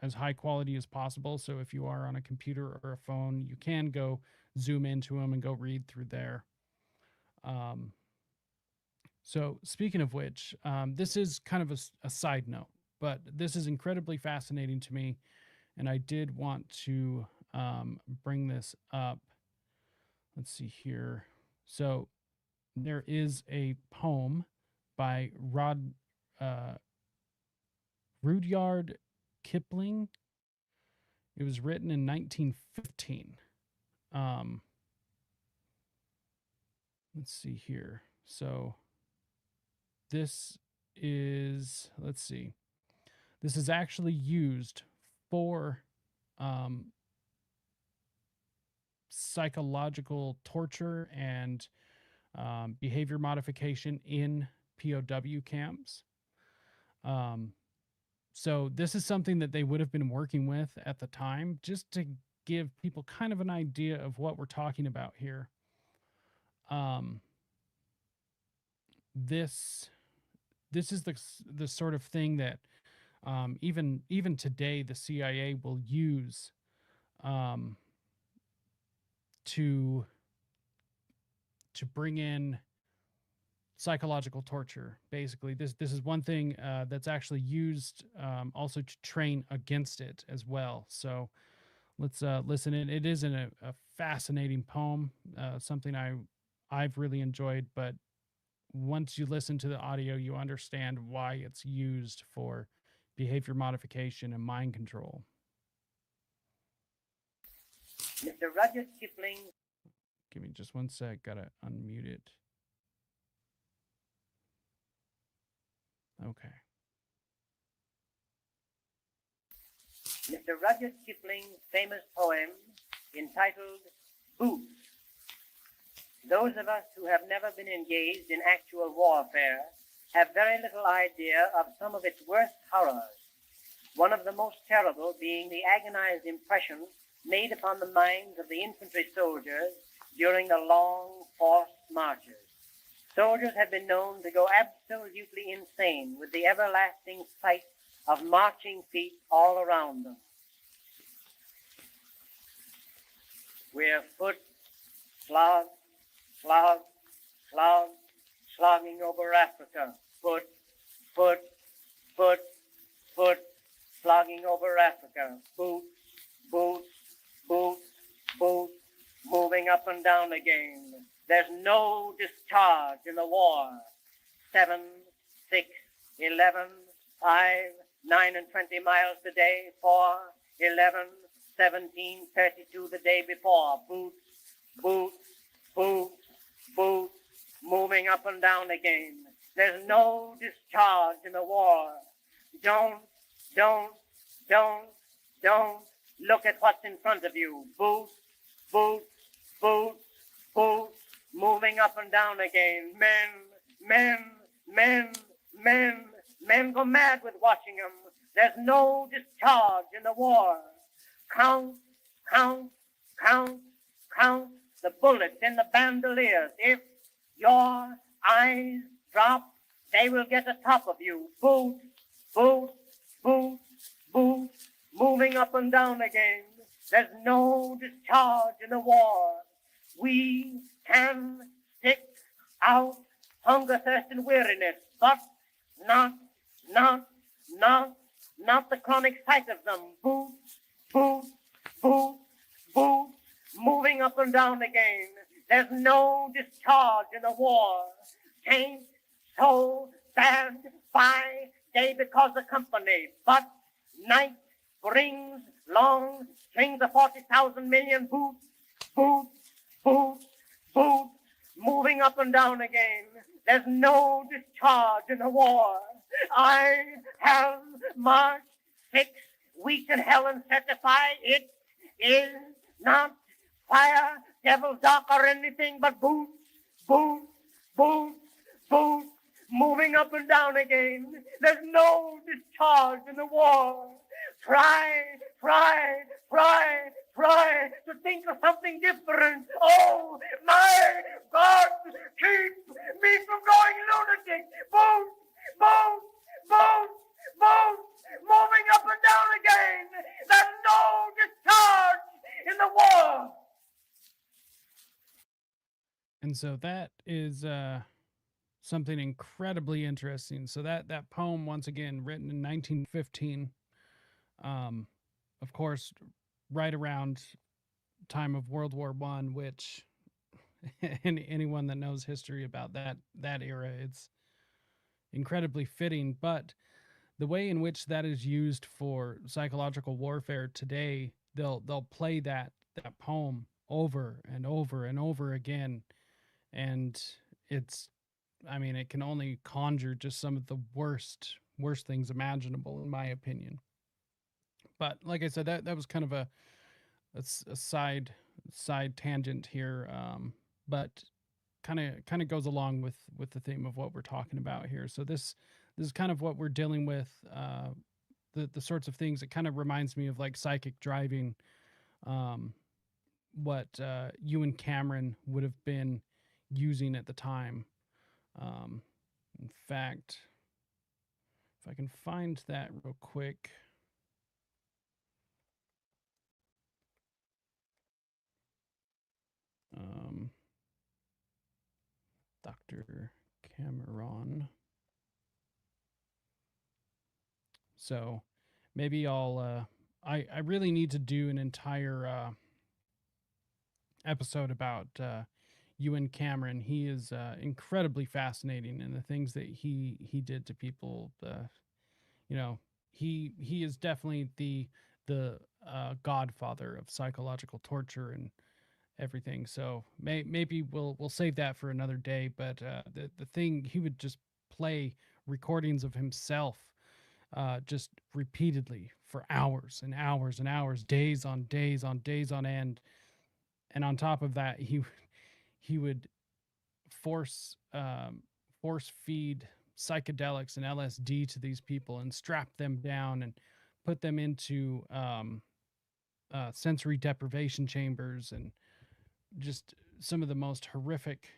as high quality as possible. So if you are on a computer or a phone, you can go zoom into them and go read through there. So speaking of which, this is kind of a side note, but this is incredibly fascinating to me. And I did want to bring this up. Let's see here. So there is a poem by Rudyard Kipling. It was written in 1915. Let's see here. So this is, this is actually used for psychological torture and behavior modification in POW camps. So this is something that they would have been working with at the time, just to give people kind of an idea of what we're talking about here. This is the sort of thing that even today the CIA will use to bring in psychological torture. Basically, this is one thing that's actually used also to train against it as well. So let's listen in. It is a fascinating poem, something I've really enjoyed, but once you listen to the audio, you understand why it's used for behavior modification and mind control. Mr. Rudyard Kipling. Give me just one sec. Gotta unmute it. Okay. Mr. Rudyard Kipling's famous poem entitled Boots. Those of us who have never been engaged in actual warfare have very little idea of some of its worst horrors, one of the most terrible being the agonized impression made upon the minds of the infantry soldiers during the long, forced marches. Soldiers have been known to go absolutely insane with the everlasting sight of marching feet all around them. We're foot, slog, slog, slog, slogging over Africa. Foot, foot, foot, foot, slogging over Africa. Boots, boots, boots, boots, moving up and down again. There's no discharge in the war. 7, 6, 11, 5, 9 and 20 miles a day. 4, 11, 17, 32 the day before. Boots, boots, boots, boots, moving up and down again. There's no discharge in the war. Don't look at what's in front of you. Boots, boots, boots, boots, moving up and down again. Men go mad with watching them. There's no discharge in the war. Count the bullets in the bandoliers. If your eyes drop, they will get atop of you. Boots, boots, boots, boots, moving up and down again. There's no discharge in the war. We can stick out hunger, thirst, and weariness, but not the chronic sight of them. Boots, boots, boots, boots, moving up and down again. There's no discharge in the war. Tain't so bad by day because of company, but night brings long strings of 40,000 million boots, boots, boots, boots, moving up and down again. There's no discharge in the war. I have marched 6 weeks in hell and certify it is not fire, devil's dark, or anything but boots, boots, boots, boots, moving up and down again. There's no discharge in the war. Try to think of something different. Oh, my God, keep me from going lunatic. Boots, boots, boots, boots, moving up and down again. There's no discharge in the war. And so that is something incredibly interesting. So that poem, once again, written in 1915, of course, right around time of World War I, which anyone that knows history about that era, it's incredibly fitting. But the way in which that is used for psychological warfare today, they'll play that poem over and over and over again, and it's, I mean, it can only conjure just some of the worst things imaginable, in my opinion. But like I said, that was kind of a side tangent here, but kind of goes along with the theme of what we're talking about here. So this is kind of what we're dealing with, the sorts of things. It kind of reminds me of like psychic driving, what Ewan Cameron would have been using at the time. In fact, if I can find that real quick. Dr. Cameron. So maybe I'll I really need to do an entire episode about Ewan Cameron. He is incredibly fascinating, and the things that he did to people. You know, he is definitely the godfather of psychological torture and everything. So maybe we'll save that for another day. But the thing, he would just play recordings of himself just repeatedly for hours and hours and hours, days on days on days on end. And on top of that, he would force force feed psychedelics and LSD to these people and strap them down and put them into sensory deprivation chambers, and just some of the most horrific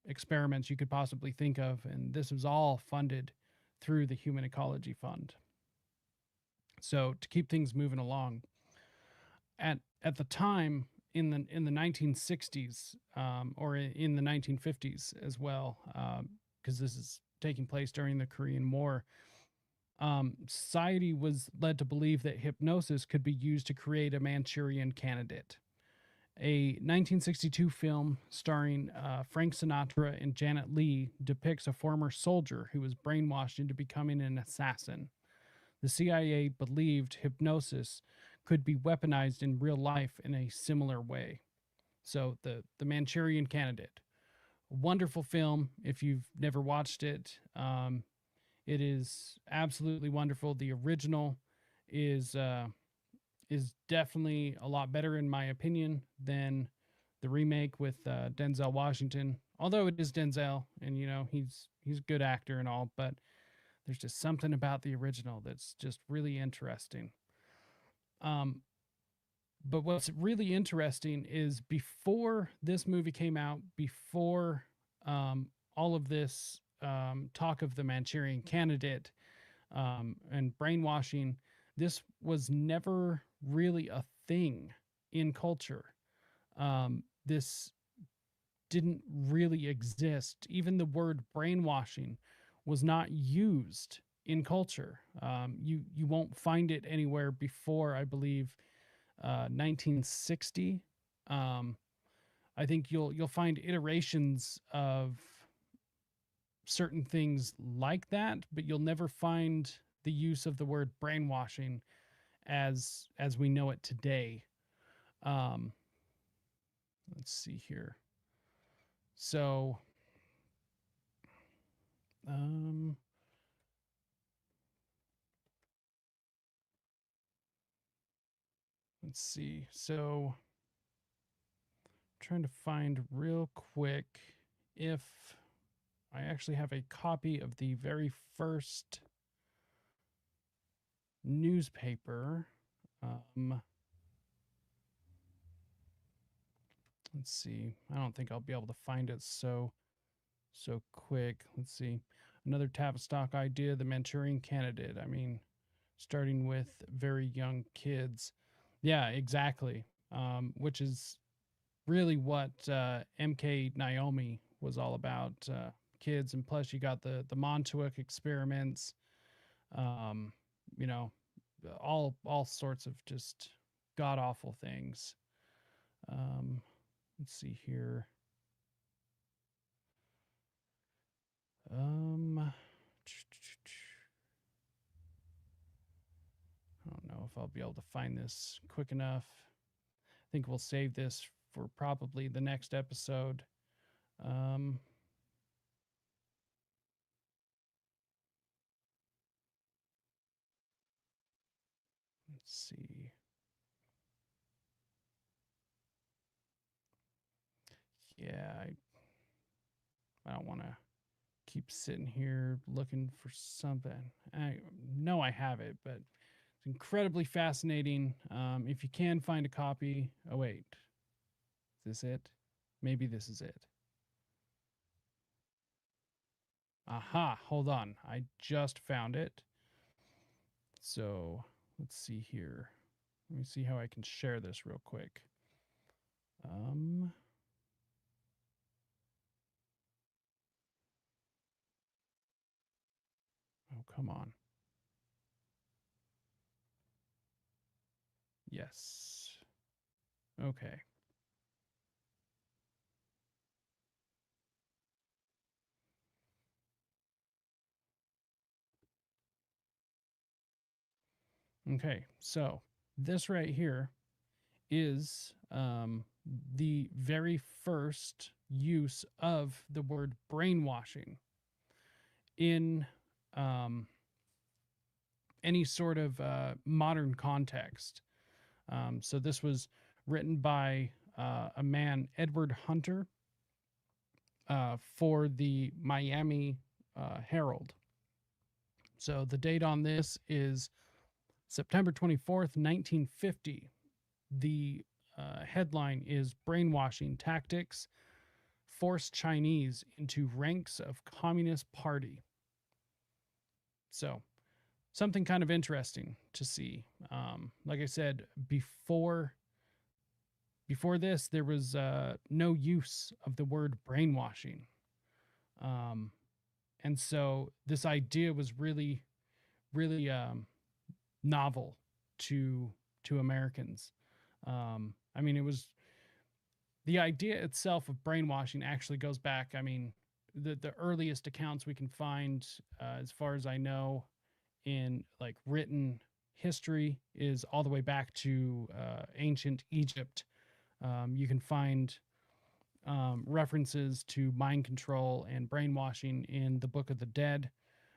experiments you could possibly think of. And this was all funded through the Human Ecology Fund. So to keep things moving along, at the time in the 1960s, or in the 1950s as well, because this is taking place during the Korean War, society was led to believe that hypnosis could be used to create a Manchurian Candidate. A 1962 film starring Frank Sinatra and Janet Leigh depicts a former soldier who was brainwashed into becoming an assassin. The CIA believed hypnosis could be weaponized in real life in a similar way. So the Manchurian Candidate, a wonderful film. If you've never watched it, it is absolutely wonderful. The original is definitely a lot better, in my opinion, than the remake with Denzel Washington. Although it is Denzel, and he's a good actor and all, but there's just something about the original that's just really interesting. But what's really interesting is, before this movie came out, before all of this talk of the Manchurian Candidate and brainwashing, this was never really a thing in culture. This didn't really exist. Even the word brainwashing was not used in culture. You won't find it anywhere before, I believe, 1960. I think you'll find iterations of certain things like that, but you'll never find the use of the word brainwashing as we know it today. Let's see here. So, let's see. So, trying to find real quick if I actually have a copy of the very first newspaper. Let's see. I don't think I'll be able to find it so quick. Let's see. Another Tavistock idea, the Manchurian Candidate. I mean, starting with very young kids. Yeah, exactly. Which is really what MK Naomi was all about, kids. And plus you got the Montauk experiments, you know, all sorts of just god awful things. Let's see here. I don't know if I'll be able to find this quick enough. I think we'll save this for probably the next episode. Let's see. Yeah, I don't want to keep sitting here looking for something. I know I have it, but it's incredibly fascinating. If you can find a copy. Oh, wait. Is this it? Maybe this is it. Aha, hold on. I just found it. So let's see here. Let me see how I can share this real quick. Oh, come on. Yes. Okay. Okay, so this right here is the very first use of the word brainwashing in any sort of modern context. So this was written by a man, Edward Hunter, for the Miami Herald. So the date on this is September 24th, 1950. The headline is Brainwashing Tactics Force Chinese into Ranks of Communist Party. So something kind of interesting to see. Like I said, before this, there was no use of the word brainwashing. And so this idea was really, really novel to Americans. I mean, it was the idea itself of brainwashing actually goes back. I mean, the earliest accounts we can find, as far as I know, in like written history, is all the way back to ancient Egypt. You can find references to mind control and brainwashing in the Book of the Dead,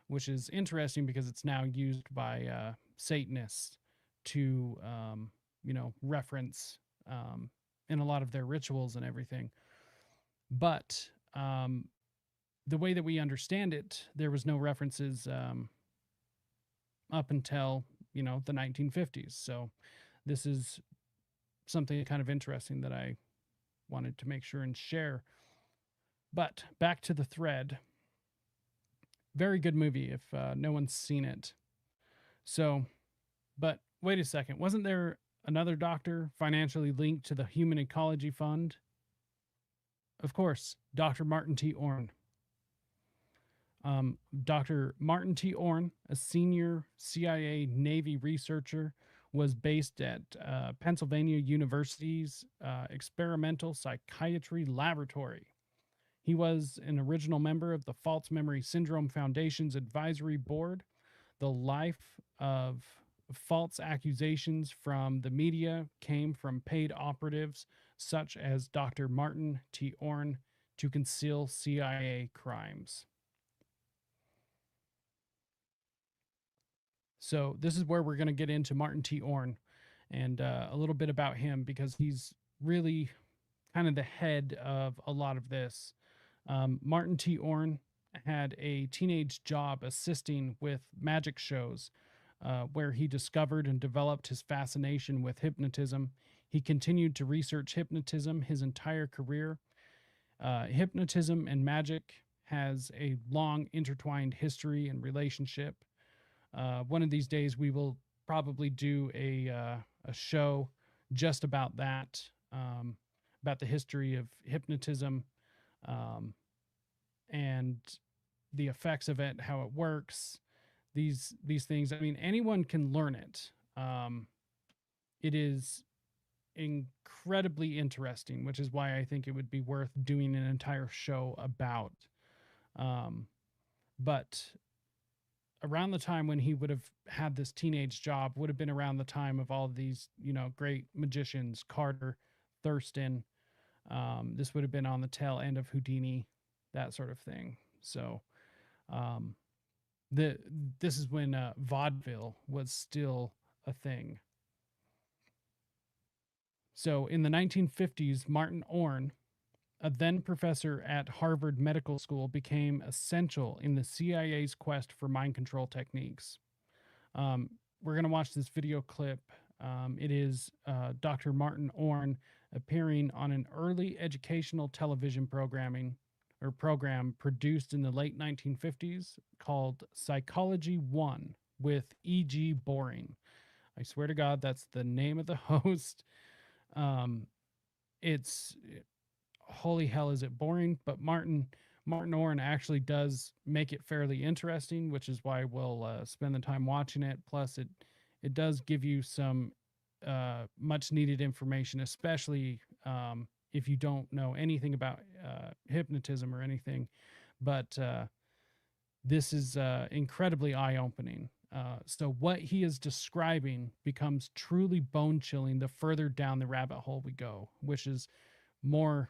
which is interesting because it's now used by Satanists to, reference in a lot of their rituals and everything. But the way that we understand it, there was no references up until, the 1950s. So this is something kind of interesting that I wanted to make sure and share. But back to the thread. Very good movie if no one's seen it. So, but wait a second. Wasn't there another doctor financially linked to the Human Ecology Fund? Of course, Dr. Martin T. Orne. Dr. Martin T. Orne, a senior CIA Navy researcher, was based at Pennsylvania University's Experimental Psychiatry Laboratory. He was an original member of the False Memory Syndrome Foundation's advisory board. The life of false accusations from the media came from paid operatives such as Dr. Martin T. Orne to conceal CIA crimes. So this is where we're going to get into Martin T. Orne and a little bit about him, because he's really kind of the head of a lot of this. Martin T. Orne had a teenage job assisting with magic shows where he discovered and developed his fascination with hypnotism. He continued to research hypnotism his entire career. Hypnotism and magic has a long intertwined history and relationship. One of these days we will probably do a show just about that, about the history of hypnotism, and the effects of it, how it works, these things. I mean, anyone can learn it. It is incredibly interesting, which is why I think it would be worth doing an entire show about. But around the time when he would have had this teenage job would have been around the time of all of these, great magicians, Carter, Thurston. This would have been on the tail end of Houdini, that sort of thing. So this is when vaudeville was still a thing. So in the 1950s, Martin Orne, a then professor at Harvard Medical School, became essential in the CIA's quest for mind control techniques. We're going to watch this video clip. It is Dr. Martin Orne appearing on an early educational television program produced in the late 1950s called Psychology 1 with E.G. Boring. I swear to God, that's the name of the host. It's holy hell, is it boring? But Martin Orne actually does make it fairly interesting, which is why we'll spend the time watching it. Plus, it does give you some much needed information, especially if you don't know anything about hypnotism or anything. But this is incredibly eye-opening. So what he is describing becomes truly bone-chilling the further down the rabbit hole we go, which is more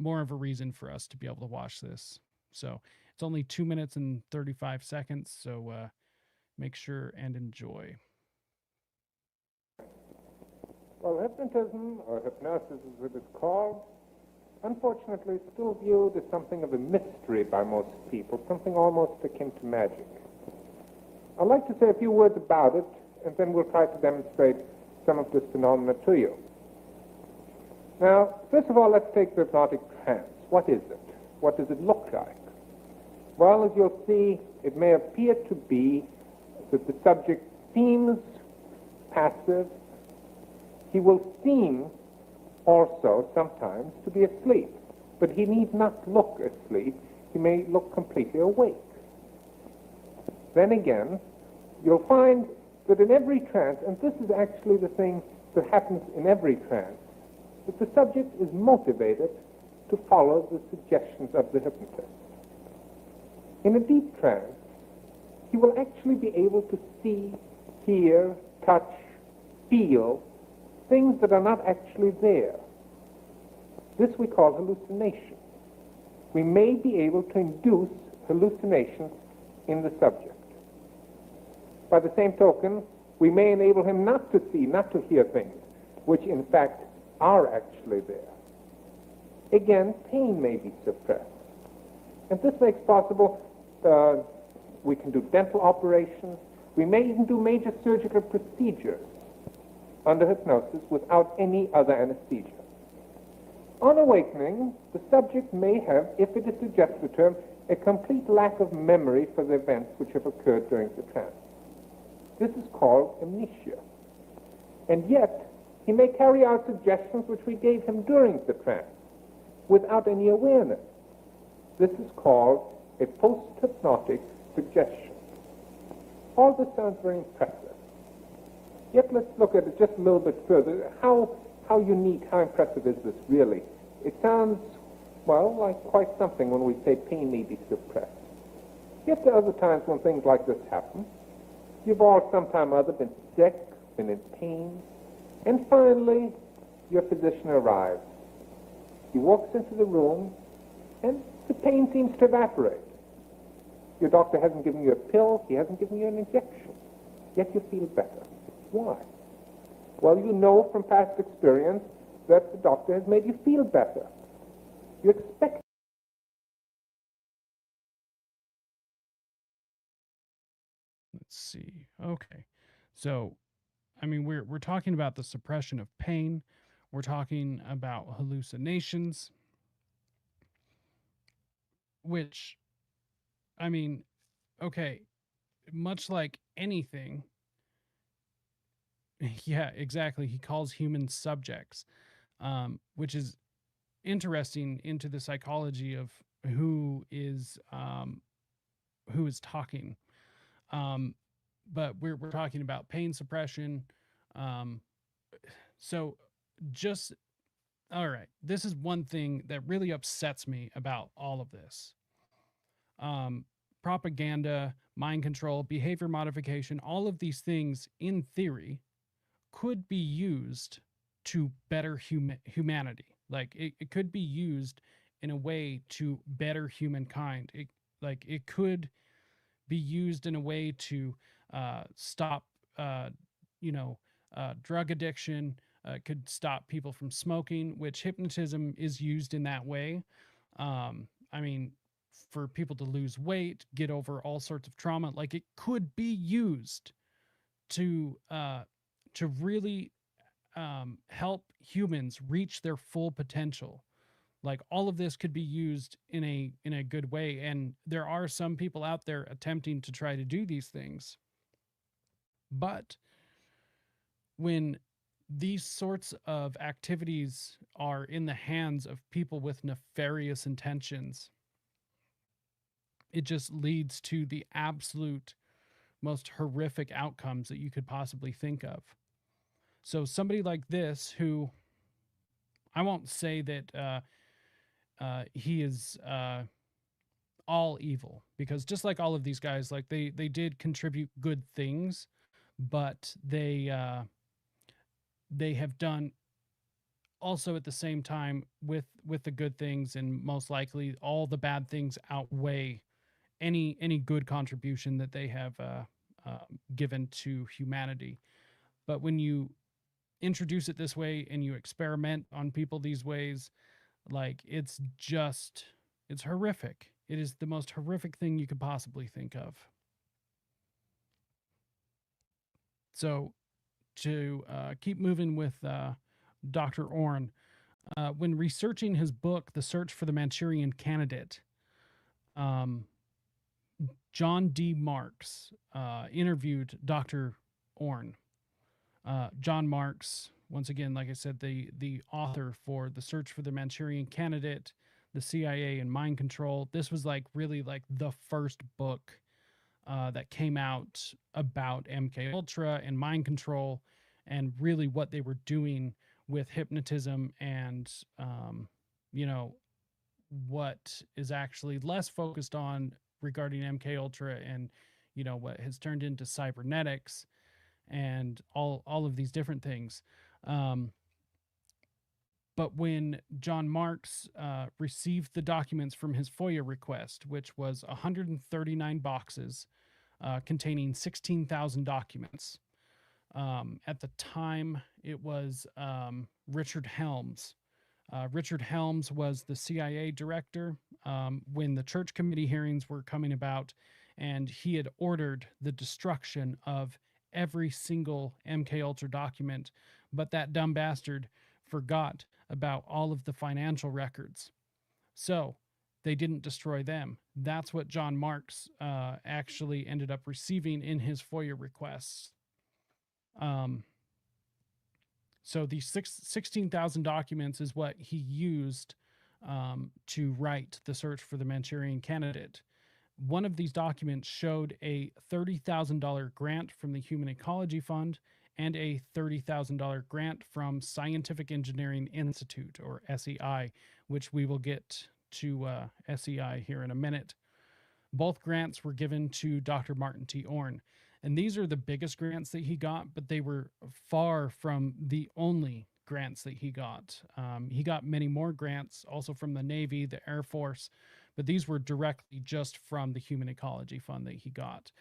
of a reason for us to be able to watch this. So it's only 2 minutes and 35 seconds. So make sure and enjoy. Well, hypnotism, or hypnosis as it is called, unfortunately is still viewed as something of a mystery by most people, something almost akin to magic. I'd like to say a few words about it, and then we'll try to demonstrate some of this phenomena to you. Now, first of all, let's take the hypnotic trance. What is it? What does it look like? Well, as you'll see, it may appear to be that the subject seems passive. He will seem also sometimes to be asleep, but he need not look asleep. He may look completely awake. Then again, you'll find that in every trance, and this is actually the thing that happens in every trance, that the subject is motivated to follow the suggestions of the hypnotist. In a deep trance, he will actually be able to see, hear, touch, feel things that are not actually there. This we call hallucination. We may be able to induce hallucinations in the subject. By the same token, we may enable him not to see, not to hear things, which in fact are actually there. Again, pain may be suppressed. And this makes possible, we can do dental operations, we may even do major surgical procedures under hypnosis without any other anesthesia. On awakening, the subject may have, if it is to just the term, a complete lack of memory for the events which have occurred during the trance. This is called amnesia. And yet, he may carry out suggestions which we gave him during the trance without any awareness. This is called a post-hypnotic suggestion. All this sounds very impressive. Yet let's look at it just a little bit further. How unique, how impressive is this really? It sounds, well, like quite something when we say pain may be suppressed. Yet there are other times when things like this happen. You've all sometime or other been sick, been in pain, and finally your physician arrives. He walks into the room, and the pain seems to evaporate. Your doctor hasn't given you a pill, he hasn't given you an injection, yet you feel better. Why? Well, you know from past experience that the doctor has made you feel better. You expect. Let's see. Okay. So, I mean, we're talking about the suppression of pain. We're talking about hallucinations, which, I mean, okay, much like anything, yeah, exactly. He calls humans subjects, which is interesting into the psychology of who is talking. But we're talking about pain suppression. So just all right. This is one thing that really upsets me about all of this. Propaganda, mind control, behavior modification, all of these things in theory could be used to better humanity. Like it could be used in a way to better humankind. It could be used in a way to stop, drug addiction. Could stop people from smoking, which hypnotism is used in that way. I mean, for people to lose weight, get over all sorts of trauma, like it could be used to really help humans reach their full potential. Like all of this could be used in a good way, and there are some people out there attempting to try to do these things. But when these sorts of activities are in the hands of people with nefarious intentions, it just leads to the absolute most horrific outcomes that you could possibly think of. So somebody like this, who I won't say that he is all evil, because just like all of these guys, like they did contribute good things, but they have done also at the same time with the good things, and most likely all the bad things outweigh any good contribution that they have given to humanity. But when you introduce it this way and you experiment on people these ways, like it's horrific. It is the most horrific thing you could possibly think of. So to keep moving with Dr. Orn, when researching his book, The Search for the Manchurian Candidate, John D. Marks interviewed Dr. Orn. John Marks, once again, like I said, the author for The Search for the Manchurian Candidate, the CIA and Mind Control. This was like really like the first book that came out about MKUltra and mind control, and really what they were doing with hypnotism, and what is actually less focused on regarding MKUltra, and what has turned into cybernetics and all of these different things. But when John Marks received the documents from his FOIA request, which was 139 boxes containing 16,000 documents, at the time it was Richard Helms. Richard Helms was the CIA director when the Church Committee hearings were coming about, and he had ordered the destruction of every single MKUltra document, but that dumb bastard forgot about all of the financial records. So they didn't destroy them. That's what John Marks actually ended up receiving in his FOIA requests. So these 16,000 documents is what he used to write The Search for the Manchurian Candidate. One of these documents showed a $30,000 grant from the Human Ecology Fund and a $30,000 grant from Scientific Engineering Institute, or SEI, which we will get to SEI here in a minute. Both grants were given to Dr. Martin T. Orn. And these are the biggest grants that he got, but they were far from the only grants that he got. He got many more grants, also from the Navy, the Air Force, but these were directly just from the Human Ecology Fund that he got.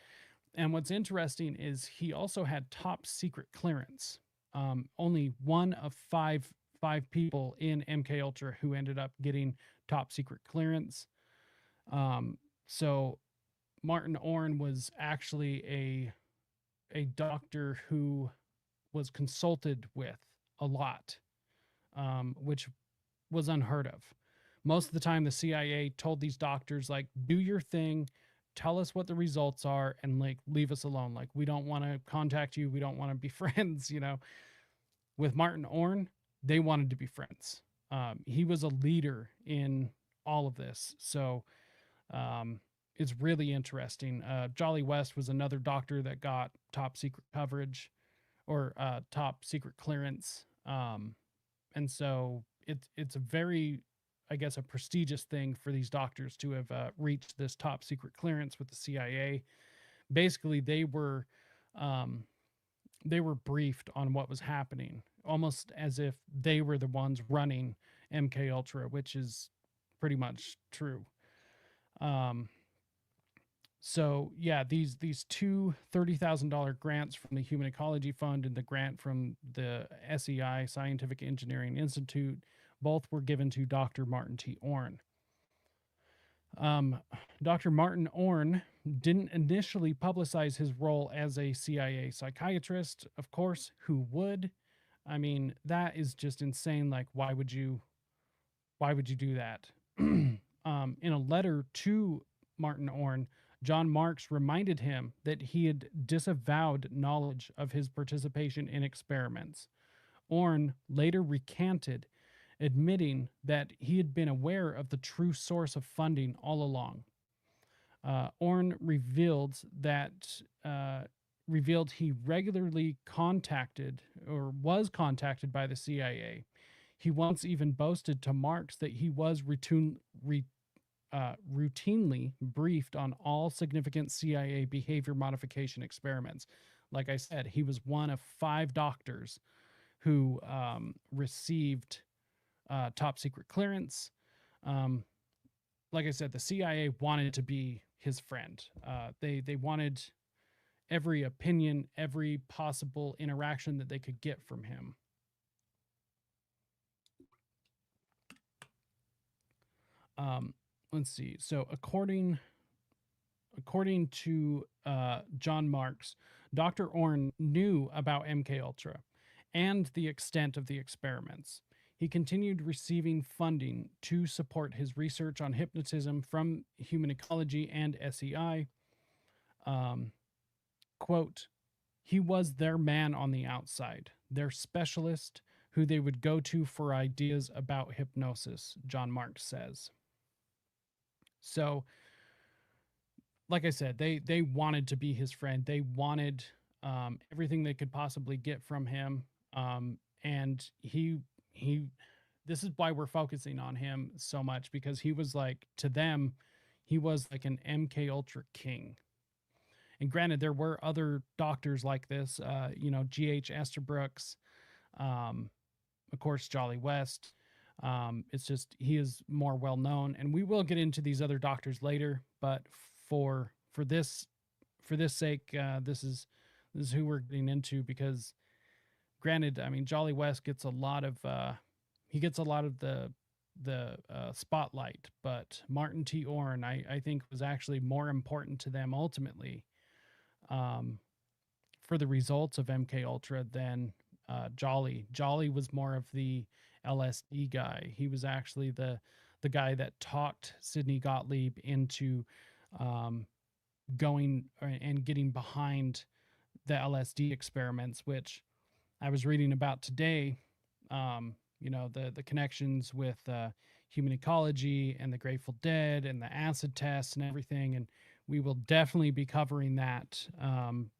And what's interesting is he also had top secret clearance. Only one of five people in MKUltra who ended up getting top secret clearance. So Martin Orn was actually a doctor who was consulted with a lot, which was unheard of. Most of the time, the CIA told these doctors, like, do your thing, tell us what the results are, and like leave us alone. Like, we don't want to contact you. We don't want to be friends, With Martin Orn, they wanted to be friends. He was a leader in all of this. So it's really interesting. Jolly West was another doctor that got top secret coverage, or top secret clearance. And so it's a very, I guess, a prestigious thing for these doctors to have reached this top secret clearance with the CIA. Basically, they were briefed on what was happening, almost as if they were the ones running MKUltra, which is pretty much true. So yeah, these two $30,000 grants from the Human Ecology Fund and the grant from the SEI, Scientific Engineering Institute, both were given to Dr. Martin T. Orn. Dr. Martin Orn didn't initially publicize his role as a CIA psychiatrist. Of course, who would? I mean, that is just insane. Like, why would you do that? In a letter to Martin Orn, John Marks reminded him that he had disavowed knowledge of his participation in experiments. Orn later recanted, admitting that he had been aware of the true source of funding all along. Orn revealed he regularly contacted, or was contacted, by the CIA. He once even boasted to Marks that he was routinely briefed on all significant CIA behavior modification experiments. Like I said, he was one of 5 doctors who received top secret clearance. Like I said, the CIA wanted to be his friend. They wanted every opinion, every possible interaction that they could get from him. Let's see. So according to John Marks, Dr. Orn knew about MKUltra and the extent of the experiments. He continued receiving funding to support his research on hypnotism from human ecology and SEI. Quote, he was their man on the outside, their specialist who they would go to for ideas about hypnosis, John Marks says. So, like I said, they wanted to be his friend. They wanted everything they could possibly get from him. And he this is why we're focusing on him so much, because he was like, to them, he was like an MKUltra king. And granted, there were other doctors like this, G.H. Esterbrooks, of course, Jolly West. It's just he is more well known, and we will get into these other doctors later. But for this sake, this is who we're getting into, because granted, I mean, Jolly West gets a lot of the spotlight, but Martin T. Orn, I think, was actually more important to them ultimately for the results of MKUltra than Jolly. Jolly was more of the LSD guy. He was actually the guy that talked Sidney Gottlieb into going and getting behind the LSD experiments, which I was reading about today. The connections with human ecology and the Grateful Dead and the acid tests and everything. And we will definitely be covering that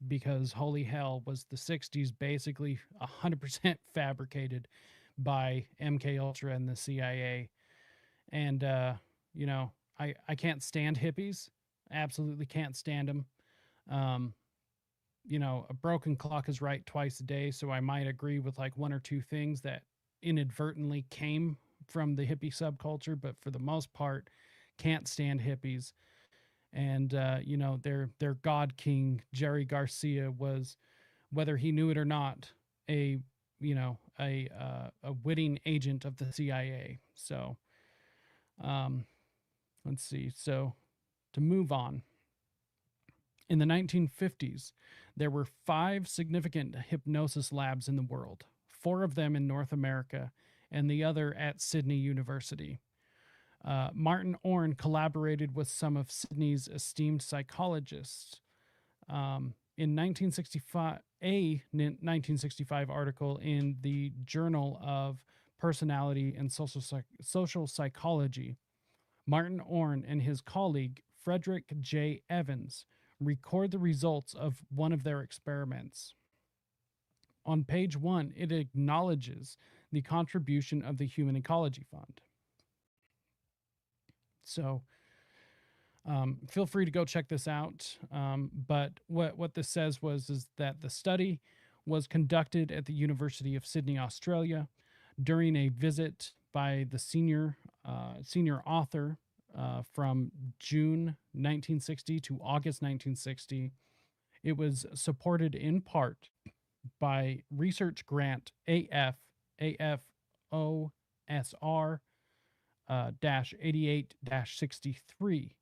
because holy hell, was the 60s basically 100% fabricated by MKUltra and the CIA. And, I can't stand hippies. Absolutely can't stand them. A broken clock is right twice a day. So I might agree with like one or two things that inadvertently came from the hippie subculture, but for the most part, can't stand hippies. And their god king Jerry Garcia was, whether he knew it or not, a witting agent of the CIA. So let's see. So to move on, in the 1950s, there were 5 significant hypnosis labs in the world, 4 of them in North America, and the other at Sydney University. Martin Orn collaborated with some of Sydney's esteemed psychologists. In 1965 article in the Journal of Personality and Social Psychology, Martin Orn and his colleague Frederick J. Evans record the results of one of their experiments. On page 1, it acknowledges the contribution of the Human Ecology Fund. So feel free to go check this out. But what this says is that the study was conducted at the University of Sydney, Australia, during a visit by the senior author from June 1960 to August 1960. It was supported in part by research grant AFOSR 88-63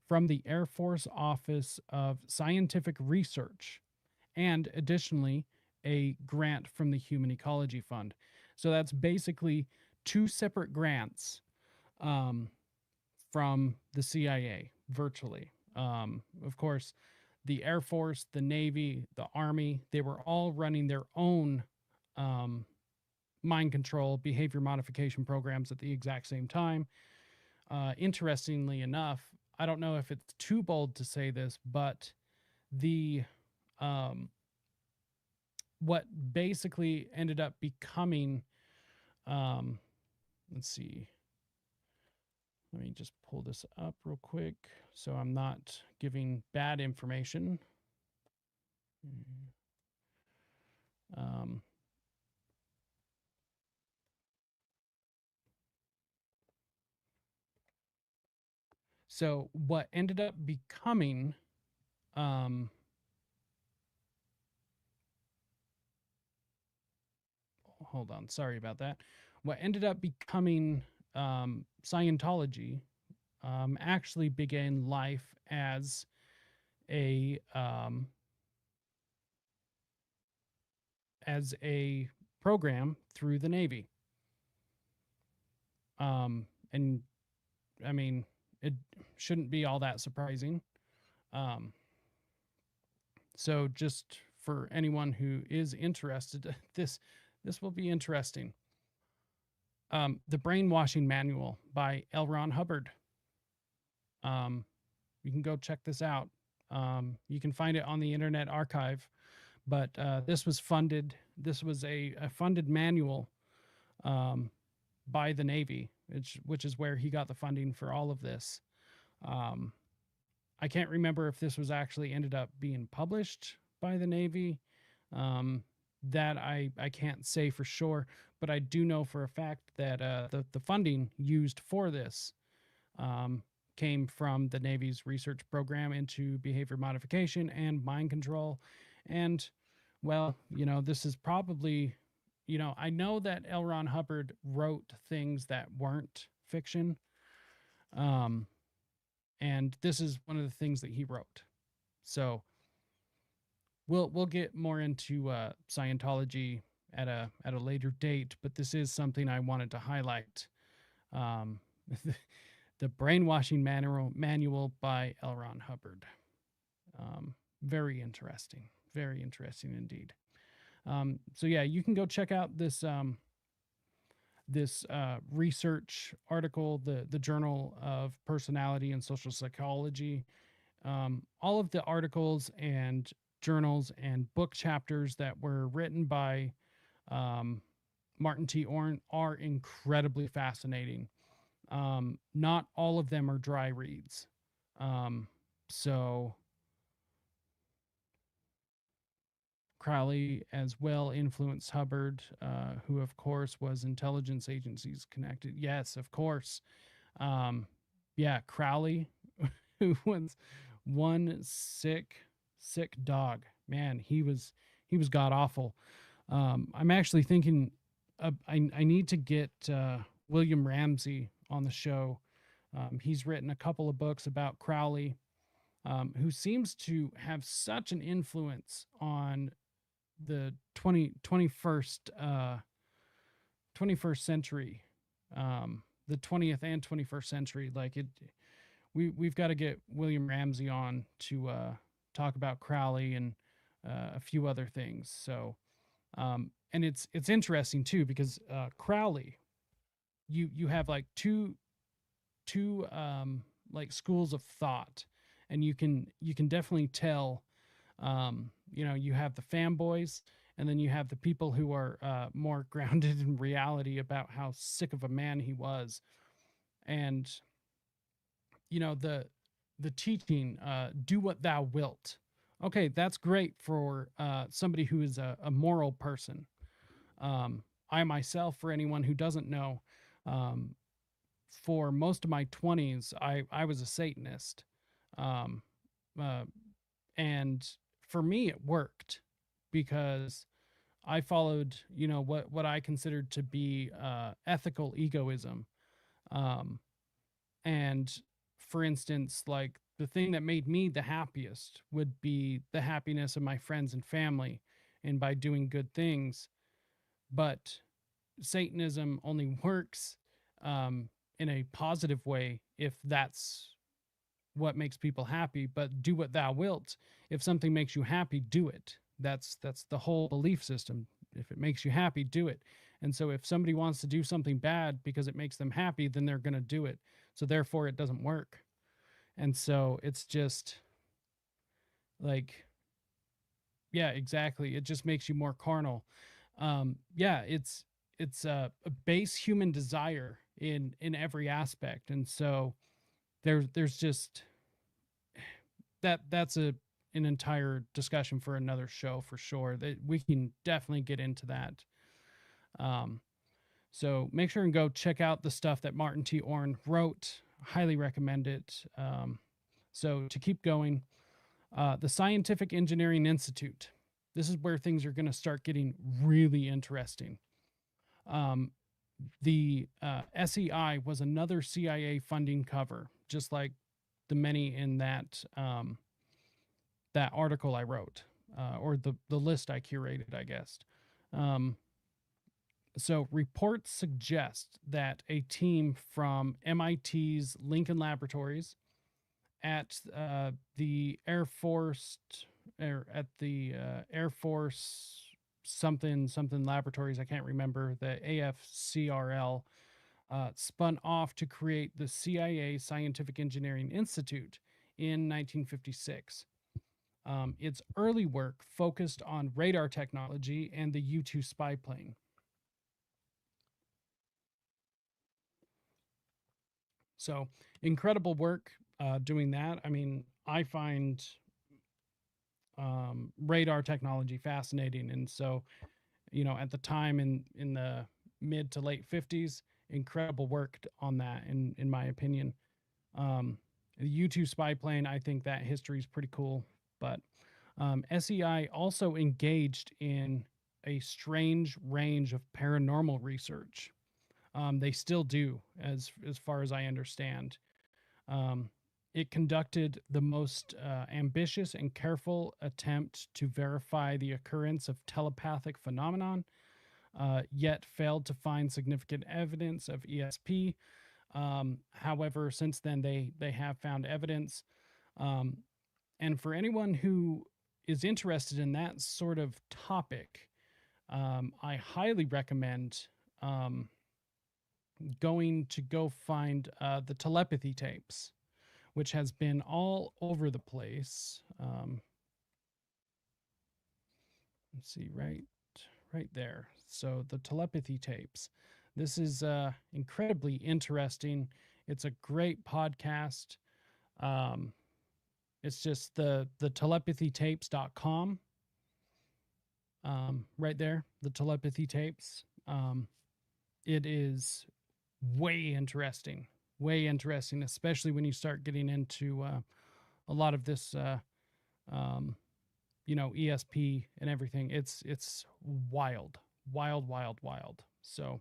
from the Air Force Office of Scientific Research, and additionally a grant from the Human Ecology Fund. So that's basically 2 separate grants from the CIA, virtually. Of course, the Air Force, the Navy, the Army, they were all running their own mind control, behavior modification programs at the exact same time. Interestingly enough, I don't know if it's too bold to say this, but the what basically ended up becoming, let's see, let me just pull this up real quick so I'm not giving bad information. So what ended up becoming hold on, sorry about that. What ended up becoming Scientology actually began life as a program through the Navy. And I mean, it shouldn't be all that surprising. So just for anyone who is interested, this will be interesting. The Brainwashing Manual by L. Ron Hubbard. You can go check this out. You can find it on the Internet Archive, but this was funded. This was a funded manual by the Navy, which is where he got the funding for all of this. I can't remember if this was actually ended up being published by the Navy. That I can't say for sure, but I do know for a fact that the funding used for this came from the Navy's research program into behavior modification and mind control. And, well, this is probably, I know that L. Ron Hubbard wrote things that weren't fiction. And this is one of the things that he wrote. So we'll get more into Scientology at a later date, but this is something I wanted to highlight. The Brainwashing Manual by L. Ron Hubbard. Very interesting indeed. So yeah, you can go check out this research article, the Journal of Personality and Social Psychology. All of the articles and journals and book chapters that were written by Martin T. Orne are incredibly fascinating. Not all of them are dry reads. So Crowley as well influenced Hubbard, who of course was intelligence agencies connected. Yes, of course. Yeah, Crowley, who was one sick dog. Man, he was god awful. I'm actually thinking I need to get William Ramsey on the show. He's written a couple of books about Crowley, who seems to have such an influence on the 21st century, the 20th and 21st century. Like we've got to get William Ramsey on to talk about Crowley and a few other things. So, and it's interesting too, because Crowley, you have like two like schools of thought, and you can definitely tell. You have the fanboys, and then you have the people who are more grounded in reality about how sick of a man he was. And the teaching, do what thou wilt. Okay, that's great for somebody who is a moral person. I myself, for anyone who doesn't know, for most of my 20s, I was a Satanist. And for me, it worked because I followed, what I considered to be ethical egoism. And for instance, like the thing that made me the happiest would be the happiness of my friends and family, and by doing good things. But Satanism only works in a positive way if that's what makes people happy. But do what thou wilt. If something makes you happy, do it. That's the whole belief system. If it makes you happy, do it. And so if somebody wants to do something bad because it makes them happy, then they're going to do it. So therefore it doesn't work. And so it's just like, yeah, exactly. It just makes you more carnal. Yeah, it's a base human desire in every aspect. And so there's just that's an entire discussion for another show for sure. That we can definitely get into that. So make sure and go check out the stuff that Martin T. Orne wrote. Highly recommend it. So to keep going, the Scientific Engineering Institute. This is where things are going to start getting really interesting. The SEI was another CIA funding cover, just like the many in that that article I wrote, or the list I curated, I guess. Um, so reports suggest that a team from MIT's Lincoln Laboratories at the Air Force, at the Air Force something laboratories, I can't remember, the AFCRL, spun off to create the CIA Scientific Engineering Institute in 1956. Its early work focused on radar technology and the U-2 spy plane. So incredible work doing that. I mean, I find radar technology fascinating, and so at the time in the mid to late 50s, incredible work on that. In my opinion, the U-2 spy plane, I think that history is pretty cool. But SEI also engaged in a strange range of paranormal research. They still do, as far as I understand. It conducted the most ambitious and careful attempt to verify the occurrence of telepathic phenomenon, yet failed to find significant evidence of ESP. However, since then they have found evidence. And for anyone who is interested in that sort of topic, I highly recommend going to go find the telepathy tapes, which has been all over the place. Let's see, right there. So the telepathy tapes. This is incredibly interesting. It's a great podcast. It's just the telepathytapes.com. Right there, the telepathy tapes. It is way interesting, especially when you start getting into a lot of this, ESP and everything. It's wild. So,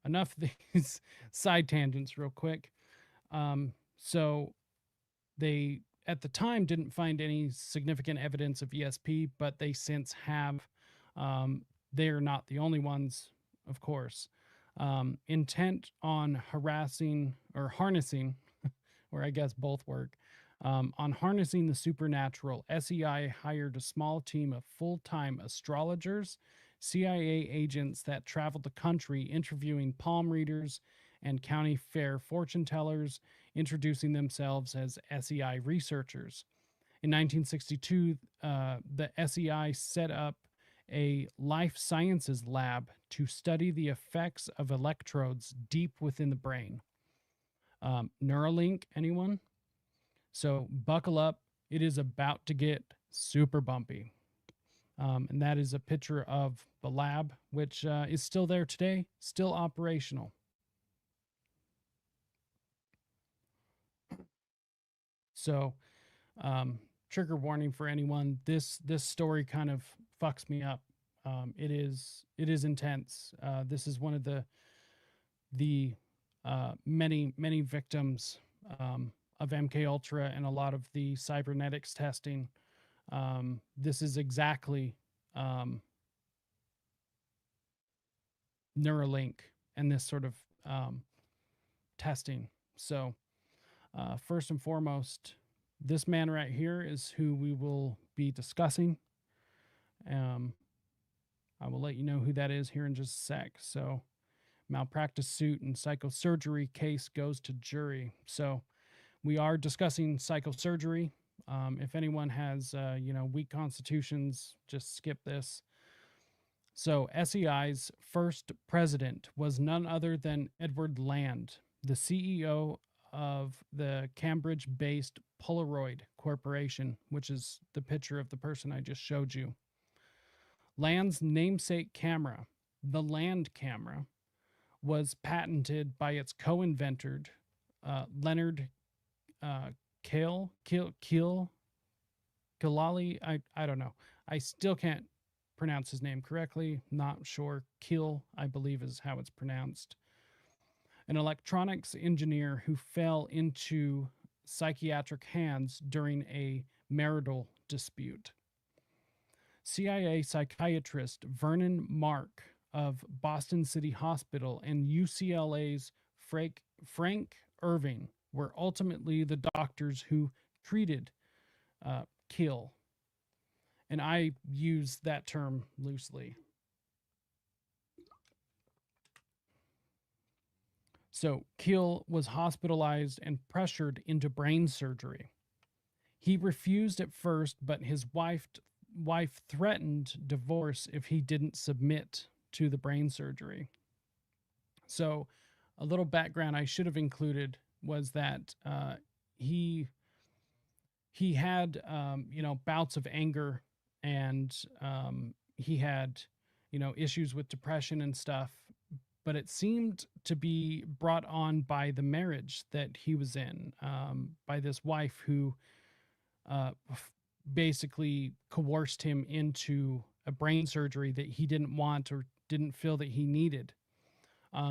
enough of these side tangents real quick. So they, at the time, didn't find any significant evidence of ESP, but they since have. They're not the only ones, of course. Intent on harassing or harnessing, or I guess both work, on harnessing the supernatural, SEI hired a small team of full-time astrologers, CIA agents that traveled the country interviewing palm readers and county fair fortune tellers, introducing themselves as SEI researchers. In 1962, the SEI set up a life sciences lab to study the effects of electrodes deep within the brain. Neuralink, anyone? So buckle up. It is about to get super bumpy. And that is a picture of the lab, which is still there today, still operational. So, trigger warning for anyone. This story kind of fucks me up. It is intense. This is one of the many victims of MKUltra and a lot of the cybernetics testing. This is exactly Neuralink and this sort of testing. So, first and foremost, this man right here is who we will be discussing. I will let you know who that is here in just a sec. So, malpractice suit and psychosurgery case goes to jury. So, we are discussing psychosurgery. If anyone has, weak constitutions, just skip this. So, SEI's first president was none other than Edward Land, the CEO of the Cambridge-based Polaroid Corporation, which is the picture of the person I just showed you. Land's namesake camera, the Land camera, was patented by its co-inventor, Leonard Killaley. I don't know. I still can't pronounce his name correctly. Not sure. Kill, I believe, is how it's pronounced. An electronics engineer who fell into psychiatric hands during a marital dispute. CIA psychiatrist Vernon Mark of Boston City Hospital and UCLA's Frank Irving were ultimately the doctors who treated Kill. And I use that term loosely. So Kill was hospitalized and pressured into brain surgery. He refused at first, but his wife threatened divorce if he didn't submit to the brain surgery. So a little background I should have included was that he had bouts of anger, and he had issues with depression and stuff, but it seemed to be brought on by the marriage that he was in, by this wife who basically coerced him into a brain surgery that he didn't want or didn't feel that he needed.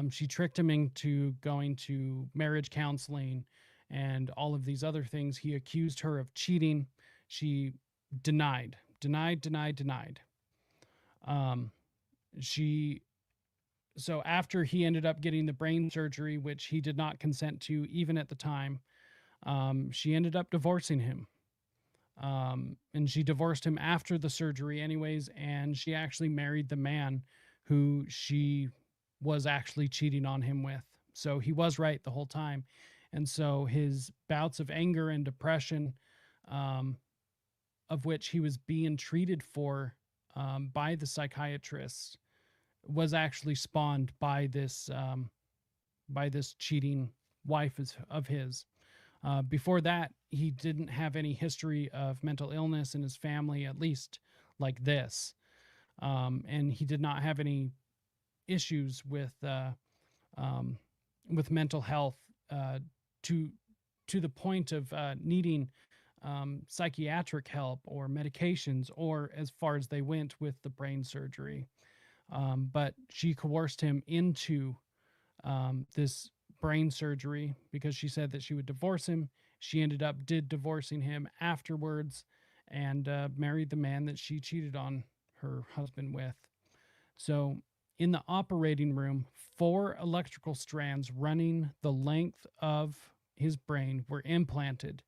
She tricked him into going to marriage counseling and all of these other things. He accused her of cheating. She denied. So after he ended up getting the brain surgery, which he did not consent to even at the time, she ended up divorcing him. And she divorced him after the surgery anyways, and she actually married the man who she was actually cheating on him with. So he was right the whole time. And so his bouts of anger and depression, of which he was being treated for by the psychiatrist, was actually spawned by this cheating wife of his. Before that, he didn't have any history of mental illness in his family, at least like this. And he did not have any issues with mental health to the point of needing psychiatric help or medications, or as far as they went with the brain surgery. But she coerced him into this brain surgery because she said that she would divorce him. She ended up divorcing him afterwards and married the man that she cheated on her husband with. So in the operating room, 4 electrical strands running the length of his brain were implanted,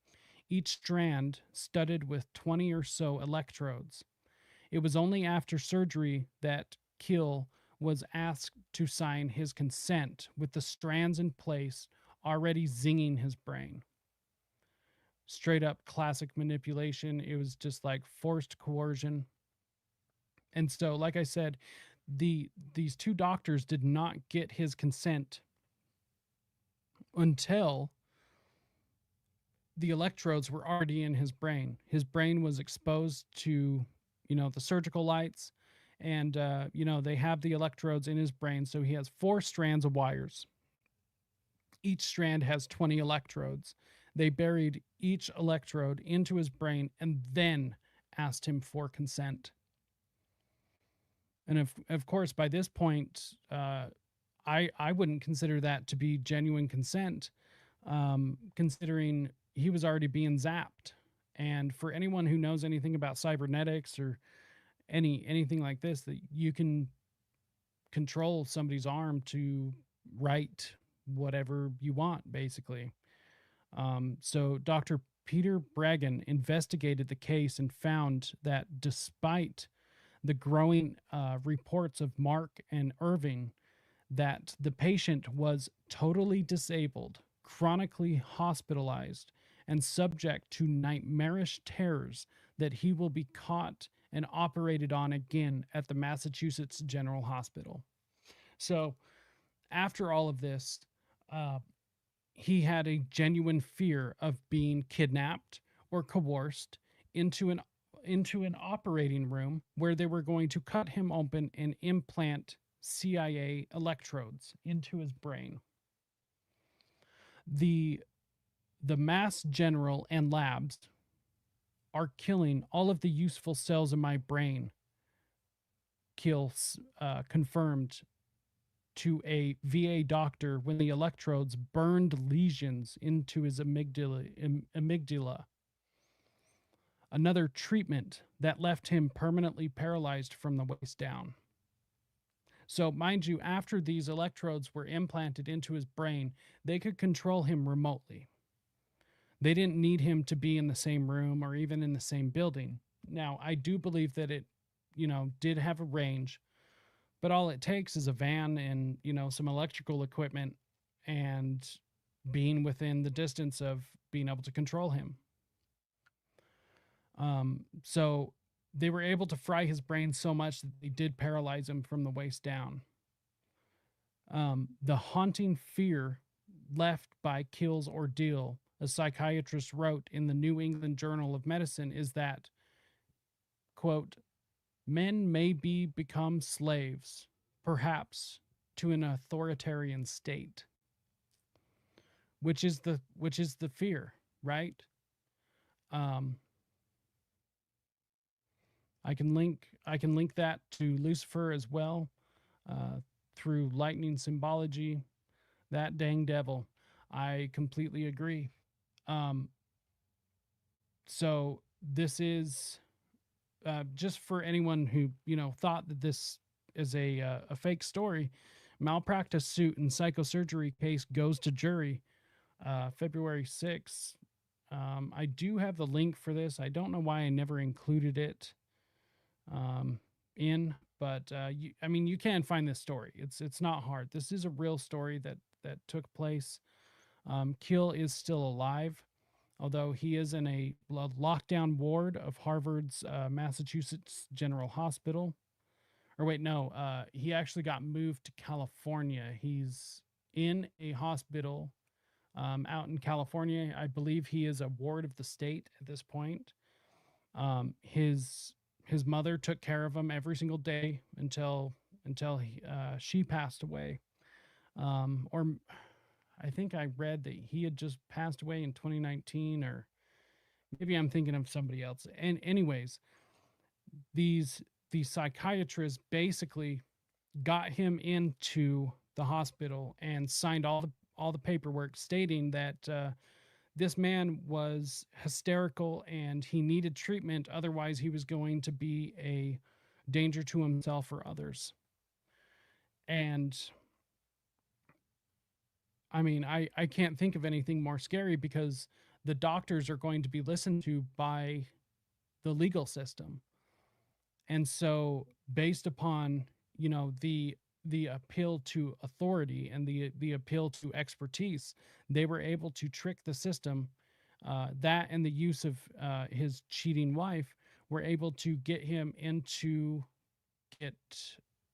each strand studded with 20 or so electrodes. It was only after surgery that Kill was asked to sign his consent with the strands in place, already zinging his brain. Straight up classic manipulation. It was just like forced coercion. And so, like I said, these 2 doctors did not get his consent until the electrodes were already in his brain. His brain was exposed to, the surgical lights, and, they have the electrodes in his brain. So he has 4 strands of wires. Each strand has 20 electrodes. They buried each electrode into his brain and then asked him for consent. And of course, by this point, I wouldn't consider that to be genuine consent, considering he was already being zapped. And for anyone who knows anything about cybernetics or anything like this, that you can control somebody's arm to write whatever you want, basically. So Dr. Peter Bragan investigated the case and found that despite the growing reports of Mark and Irving, that the patient was totally disabled, chronically hospitalized, and subject to nightmarish terrors that he will be caught and operated on again at the Massachusetts General Hospital. So after all of this, he had a genuine fear of being kidnapped or coerced into an operating room where they were going to cut him open and implant CIA electrodes into his brain. The Mass General and labs are killing all of the useful cells in my brain Keel confirmed to a VA doctor when the electrodes burned lesions into his amygdala. Another treatment that left him permanently paralyzed from the waist down. So, mind you, after these electrodes were implanted into his brain, they could control him remotely. They didn't need him to be in the same room or even in the same building. Now, I do believe that it, did have a range, but all it takes is a van and, some electrical equipment and being within the distance of being able to control him. So they were able to fry his brain so much that they did paralyze him from the waist down. The haunting fear left by Keel's ordeal, a psychiatrist wrote in the New England Journal of Medicine, is that, quote, men may become slaves, perhaps, to an authoritarian state. Which is the fear, right? I can link that to Lucifer as well, through lightning symbology. That dang devil. I completely agree. So this is just for anyone who thought that this is a fake story. Malpractice suit and psychosurgery case goes to jury February 6th. I do have the link for this. I don't know why I never included it but you can find this story. It's not hard. This is a real story that took place. Keel is still alive, although he is in a lockdown ward of Harvard's Massachusetts General Hospital. Or wait, no, he actually got moved to California. He's in a hospital out in California. I believe he is a ward of the state at this point. His mother took care of him every single day until she passed away. Or I think I read that he had just passed away in 2019, or maybe I'm thinking of somebody else. And anyways, these psychiatrists basically got him into the hospital and signed all the paperwork stating that this man was hysterical and he needed treatment. Otherwise, he was going to be a danger to himself or others. And I can't think of anything more scary, because the doctors are going to be listened to by the legal system. And so based upon, the appeal to authority and the appeal to expertise, they were able to trick the system. That and the use of his cheating wife were able to get him into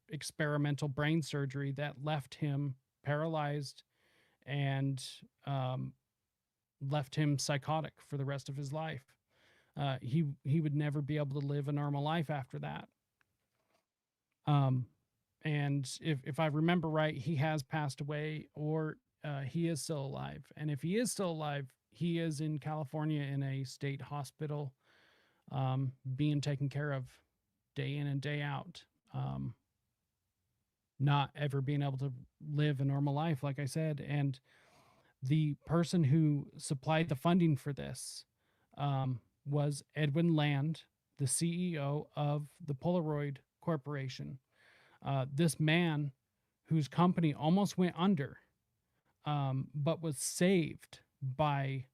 experimental brain surgery that left him paralyzed and left him psychotic for the rest of his life. He would never be able to live a normal life after that. And if I remember right, he has passed away, or he is still alive. And if he is still alive, he is in California in a state hospital, being taken care of day in and day out, not ever being able to live a normal life, like I said. And the person who supplied the funding for this was Edwin Land, the CEO of the Polaroid Corporation. This man whose company almost went under, but was saved by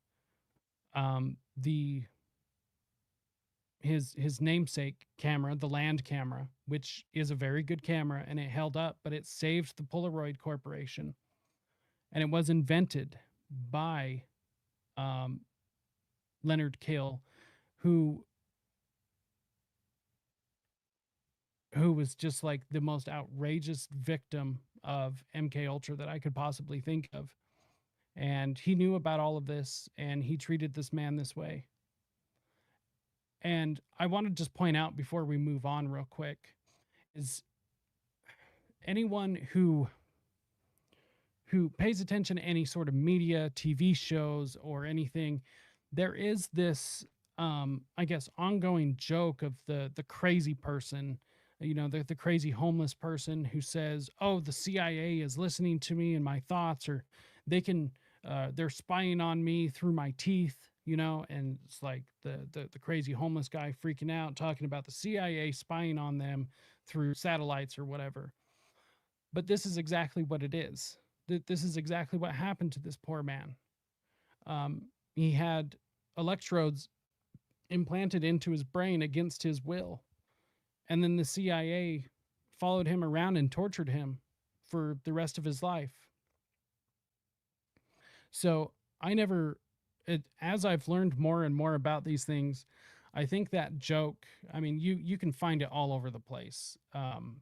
his namesake camera, the Land camera, which is a very good camera, and it held up, but it saved the Polaroid Corporation. And it was invented by Leonard Keel, who was just like the most outrageous victim of MKUltra that I could possibly think of. And he knew about all of this, and he treated this man this way. And I want to just point out before we move on real quick, is anyone who pays attention to any sort of media, TV shows, or anything, there is this, I guess, ongoing joke of the crazy person, the crazy homeless person who says, "Oh, the CIA is listening to me and my thoughts," or they're spying on me through my teeth, and it's like the crazy homeless guy freaking out, talking about the CIA spying on them through satellites or whatever. But this is exactly what it is. This is exactly what happened to this poor man. He had electrodes implanted into his brain against his will. And then the CIA followed him around and tortured him for the rest of his life. So as I've learned more and more about these things, I think that joke, I mean, you can find it all over the place. I'm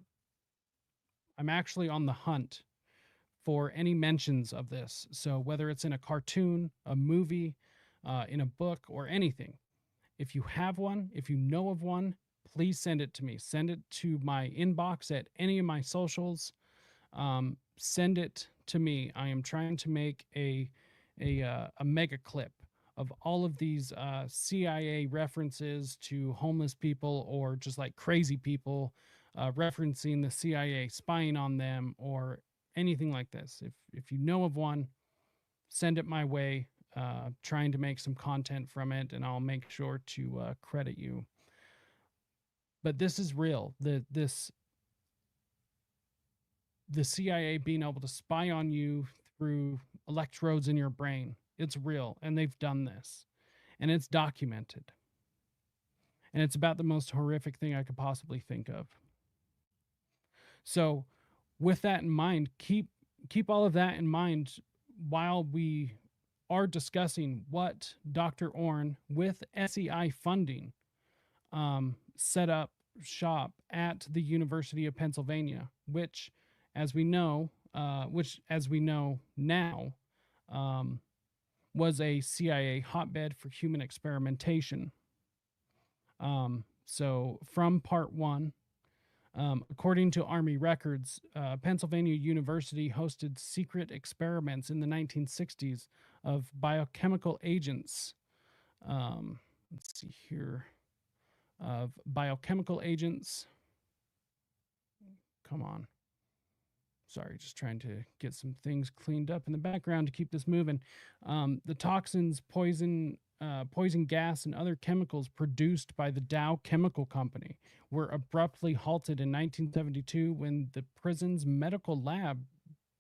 actually on the hunt for any mentions of this. So whether it's in a cartoon, a movie, in a book, or anything, if you have one, if you know of one, please send it to me. Send it to my inbox at any of my socials. Send it to me. I am trying to make a mega clip of all of these CIA references to homeless people, or just like crazy people referencing the CIA spying on them, or anything like this. If you know of one, send it my way. Trying to make some content from it, and I'll make sure to credit you. But this is real. The CIA being able to spy on you through electrodes in your brain, it's real, and they've done this, and it's documented, and it's about the most horrific thing I could possibly think of. So with that in mind, keep all of that in mind while we are discussing what Dr. Orn, with SEI funding, set up shop at the University of Pennsylvania, which, as we know now, was a CIA hotbed for human experimentation. So from part one, according to Army records, Pennsylvania University hosted secret experiments in the 1960s of biochemical agents. Let's see here. Of biochemical agents. Come on. Sorry, just trying to get some things cleaned up in the background to keep this moving. The toxins, poison gas, and other chemicals produced by the Dow Chemical Company were abruptly halted in 1972 when the prison's medical lab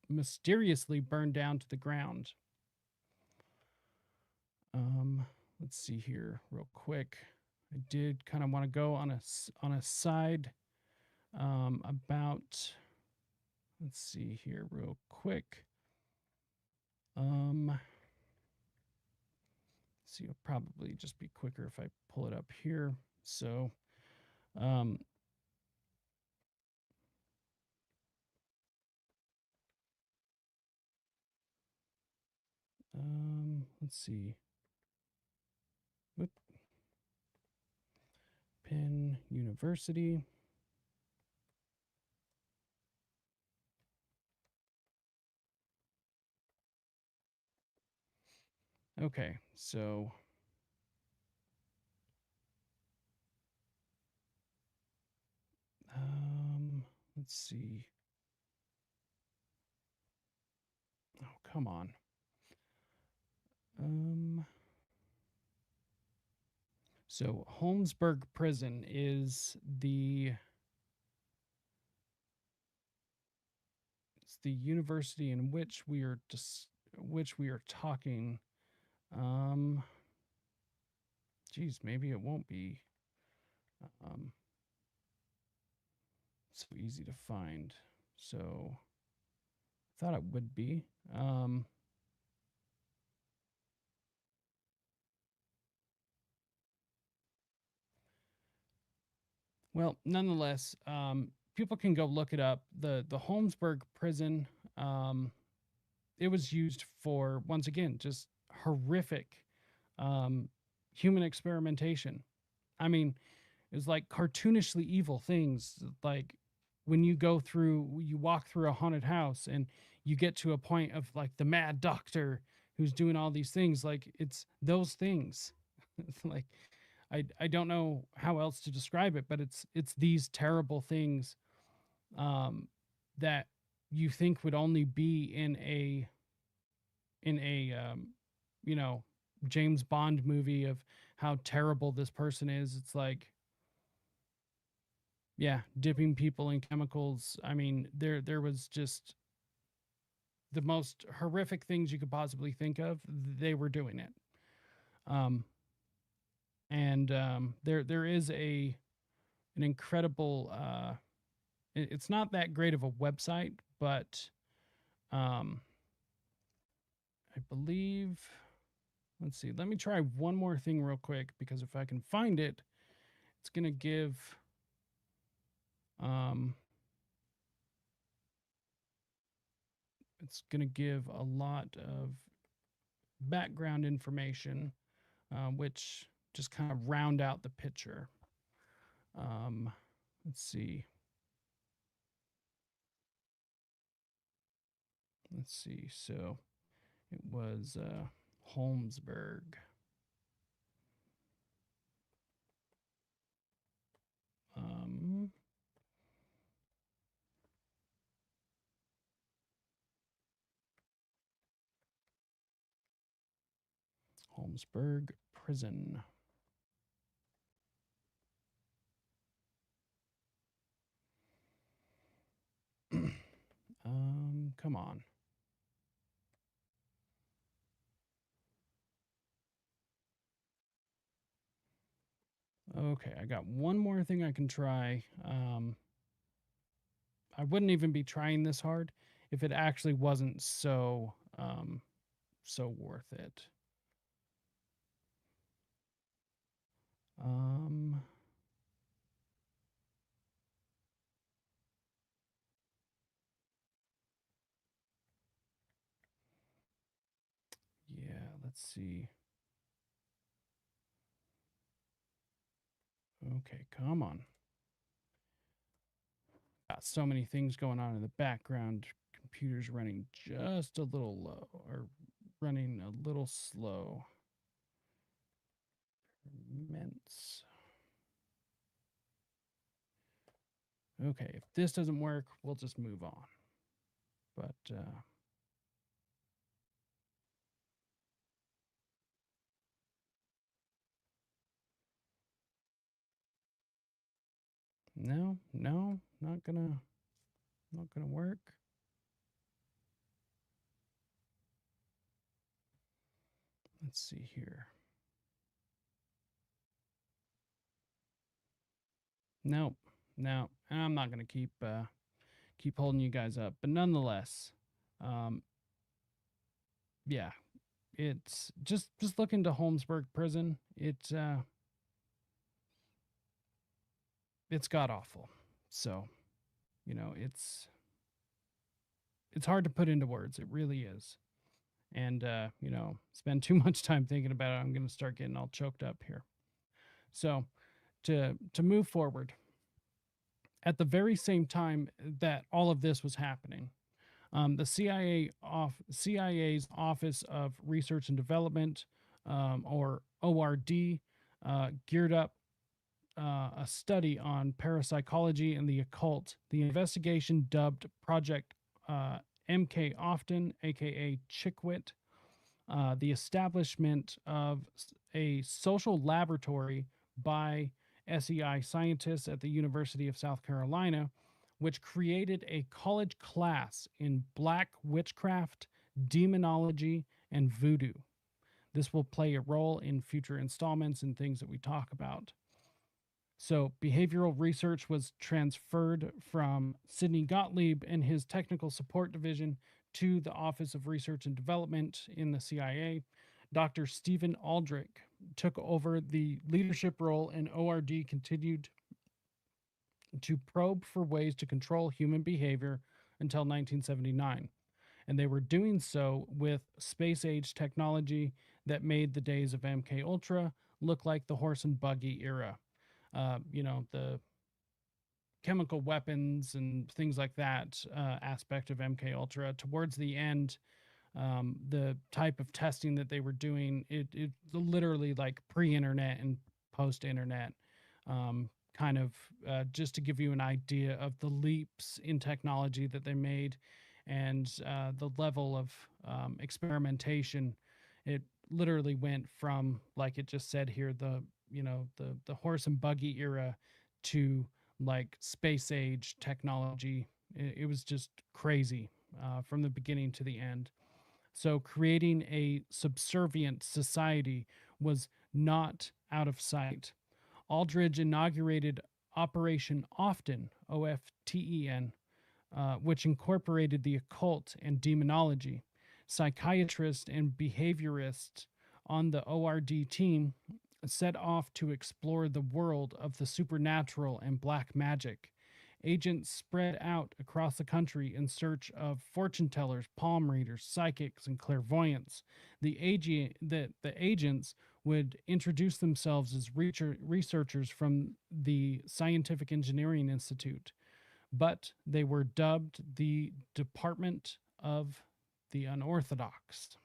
mysteriously burned down to the ground. Let's see here real quick. I did kind of want to go on a side about, let's see here real quick. See, it'll probably just be quicker if I pull it up here. So, let's see. Whoop. Penn University. Okay, so let's see. Oh, come on. So Holmesburg Prison is the university in which we are talking. Geez, maybe it won't be so easy to find. So I thought it would be. Well, nonetheless, people can go look it up. The Holmesburg prison, it was used for, once again, just horrific human experimentation. I mean, it was like cartoonishly evil things. Like when you walk through a haunted house and you get to a point of like the mad doctor who's doing all these things. Like it's those things. Like I don't know how else to describe it, but it's these terrible things that you think would only be in a you know, James Bond movie of how terrible this person is. It's like, yeah, dipping people in chemicals. I mean, there was just the most horrific things you could possibly think of. They were doing it. Um, and there is an incredible. It's not that great of a website, but um, I believe. Let's see. Let me try one more thing real quick, because if I can find it, it's gonna give. Um, it's gonna give a lot of background information, which just kind of round out the picture. Let's see. Let's see. So it was Holmesburg. Um, Holmesburg Prison. Come on. Okay, I got one more thing I can try. I wouldn't even be trying this hard if it actually wasn't so so worth it. Um, yeah, let's see. Okay, come on. Got so many things going on in the background. Computer's running just a little low, or running a little slow. Immense. Okay, if this doesn't work, we'll just move on. But no, not gonna work. Let's see here. Nope, no, I'm not gonna keep holding you guys up. But nonetheless, yeah, it's just look into Holmesburg Prison. It's god awful. So, you know, it's hard to put into words. It really is. And you know, spend too much time thinking about it, I'm going to start getting all choked up here. So, to move forward, at the very same time that all of this was happening, the CIA's Office of Research and Development, or ORD, geared up a study on parapsychology and the occult. The investigation, dubbed Project MK Often, aka Chickwit, the establishment of a social laboratory by SEI scientists at the University of South Carolina, which created a college class in black witchcraft, demonology, and voodoo. This will play a role in future installments and things that we talk about. So, behavioral research was transferred from Sidney Gottlieb and his technical support division to the Office of Research and Development in the CIA. Dr. Stephen Aldrich took over the leadership role, and ORD continued to probe for ways to control human behavior until 1979. And they were doing so with space age technology that made the days of MKUltra look like the horse and buggy era. You know, the chemical weapons and things like that aspect of MKUltra. Towards the end, the type of testing that they were doing, it literally like pre-internet and post-internet. Kind of just to give you an idea of the leaps in technology that they made and the level of experimentation. It literally went from, like it just said here, the horse and buggy era to like space age technology. It was just crazy from the beginning to the end. So creating a subservient society was not out of sight. Aldridge inaugurated Operation Often, OFTEN, which incorporated the occult and demonology. Psychiatrists and behaviorists on the ORD team set off to explore the world of the supernatural and black magic. Agents spread out across the country in search of fortune tellers, palm readers, psychics, and clairvoyants. The agents would introduce themselves as researchers from the Scientific Engineering Institute, but they were dubbed the Department of the Unorthodox.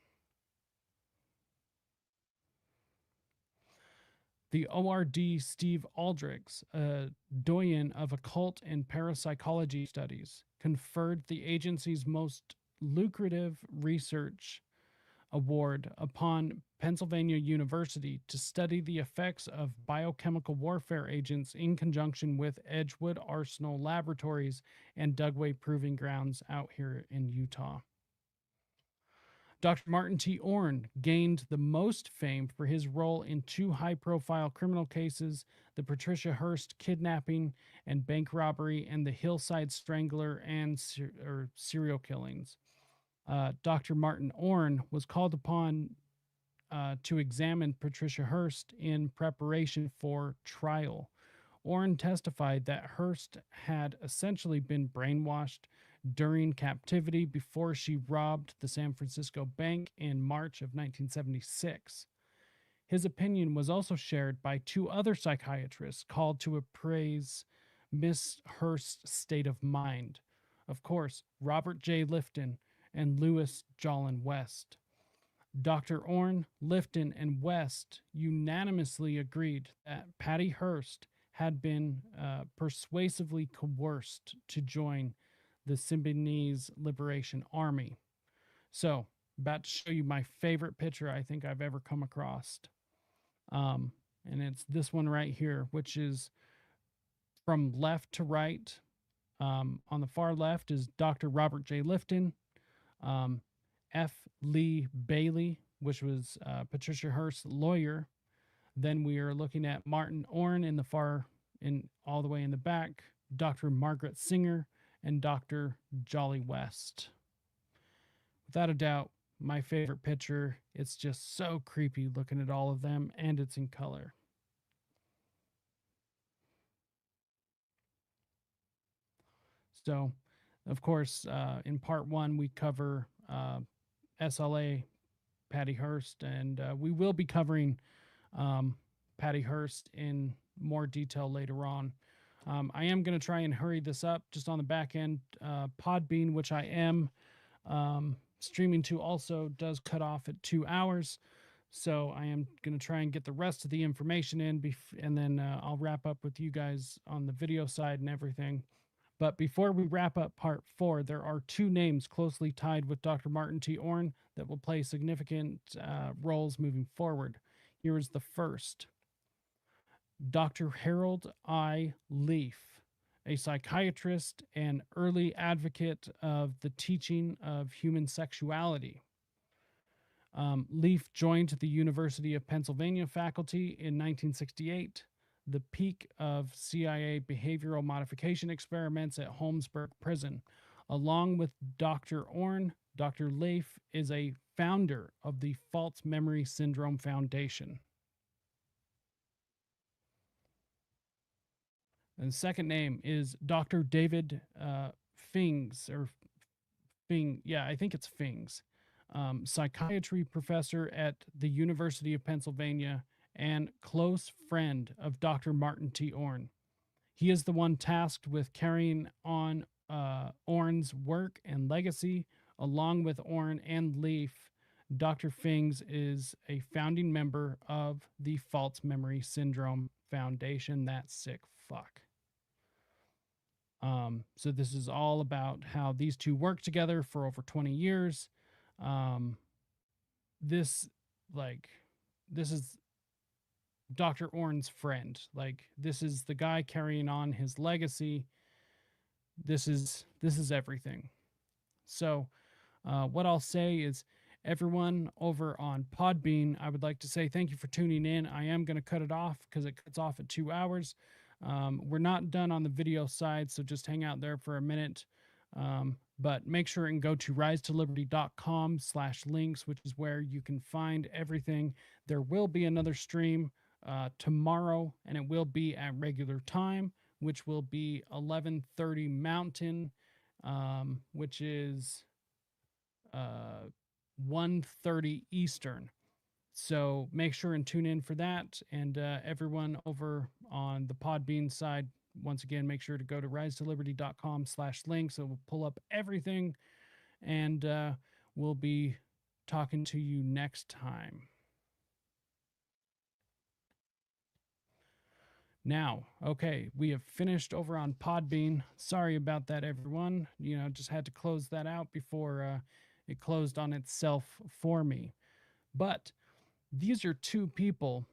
The ORD Steve Aldrich, a doyen of occult and parapsychology studies, conferred the agency's most lucrative research award upon Pennsylvania University to study the effects of biochemical warfare agents in conjunction with Edgewood Arsenal Laboratories and Dugway Proving Grounds out here in Utah. Dr. Martin T. Orne gained the most fame for his role in two high-profile criminal cases, the Patricia Hearst kidnapping and bank robbery, and the Hillside Strangler and serial killings. Dr. Martin Orne was called upon to examine Patricia Hearst in preparation for trial. Orne testified that Hearst had essentially been brainwashed during captivity before she robbed the San Francisco bank in March of 1976. His opinion was also shared by two other psychiatrists called to appraise Miss Hearst's state of mind. Of course, Robert J. Lifton and Lewis Jolin West. Dr. Orne, Lifton, and West unanimously agreed that Patty Hearst had been persuasively coerced to join the Symbionese Liberation Army. So, about to show you my favorite picture I think I've ever come across. And it's this one right here, which is from left to right. On the far left is Dr. Robert J. Lifton, F. Lee Bailey, which was Patricia Hearst's lawyer. Then we are looking at Martin Orne all the way in the back, Dr. Margaret Singer, and Dr. Jolly West. Without a doubt, my favorite picture. It's just so creepy looking at all of them, and it's in color. So, of course, in part one, we cover SLA Patty Hearst, and we will be covering Patty Hearst in more detail later on. I am going to try and hurry this up just on the back end. Podbean, which I am streaming to, also does cut off at 2 hours. So I am going to try and get the rest of the information in, and then I'll wrap up with you guys on the video side and everything. But before we wrap up part 4, there are two names closely tied with Dr. Martin T. Orne that will play significant roles moving forward. Here is the first. Dr. Harold I. Leaf, a psychiatrist and early advocate of the teaching of human sexuality. Leaf joined the University of Pennsylvania faculty in 1968, the peak of CIA behavioral modification experiments at Holmesburg Prison. Along with Dr. Orne, Dr. Leaf is a founder of the False Memory Syndrome Foundation. And the second name is Dr. David Fings, or Fing, yeah, I think it's Fings, psychiatry professor at the University of Pennsylvania and close friend of Dr. Martin T. Orne. He is the one tasked with carrying on Orne's work and legacy. Along with Orne and Leaf, Dr. Fings is a founding member of the False Memory Syndrome Foundation. That sick fuck. So this is all about how these two work together for over 20 years. This is Dr. Orn's friend. Like, this is the guy carrying on his legacy. This is everything. So what I'll say is, everyone over on Podbean, I would like to say thank you for tuning in. I am going to cut it off because it cuts off at 2 hours. We're not done on the video side, so just hang out there for a minute. But make sure and go to risetoliberty.com/links, which is where you can find everything. There will be another stream tomorrow, and it will be at regular time, which will be 11:30 Mountain, which is 1:30 Eastern. So make sure and tune in for that. And everyone over on the Podbean side, once again, make sure to go to risetoliberty.com/links. It will pull up everything, and we'll be talking to you next time. Now, okay, we have finished over on Podbean. Sorry about that, everyone. Just had to close that out before it closed on itself for me. But these are two people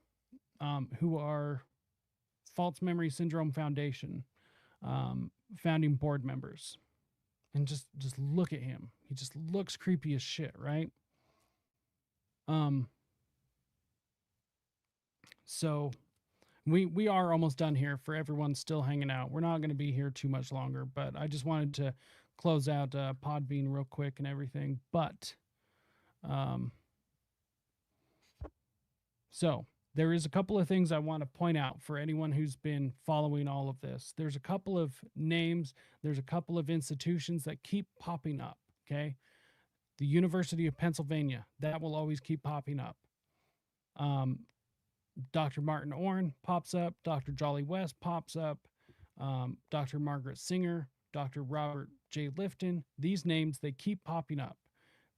who are False Memory Syndrome Foundation founding board members. And just look at him. He just looks creepy as shit, right? So we are almost done here for everyone still hanging out. We're not going to be here too much longer, but I just wanted to close out Podbean real quick and everything. But so there is a couple of things I want to point out for anyone who's been following all of this. There's a couple of names, there's a couple of institutions that keep popping up, okay? The University of Pennsylvania, that will always keep popping up. Dr. Martin Orn pops up, Dr. Jolly West pops up, Dr. Margaret Singer, Dr. Robert J. Lifton. These names, they keep popping up.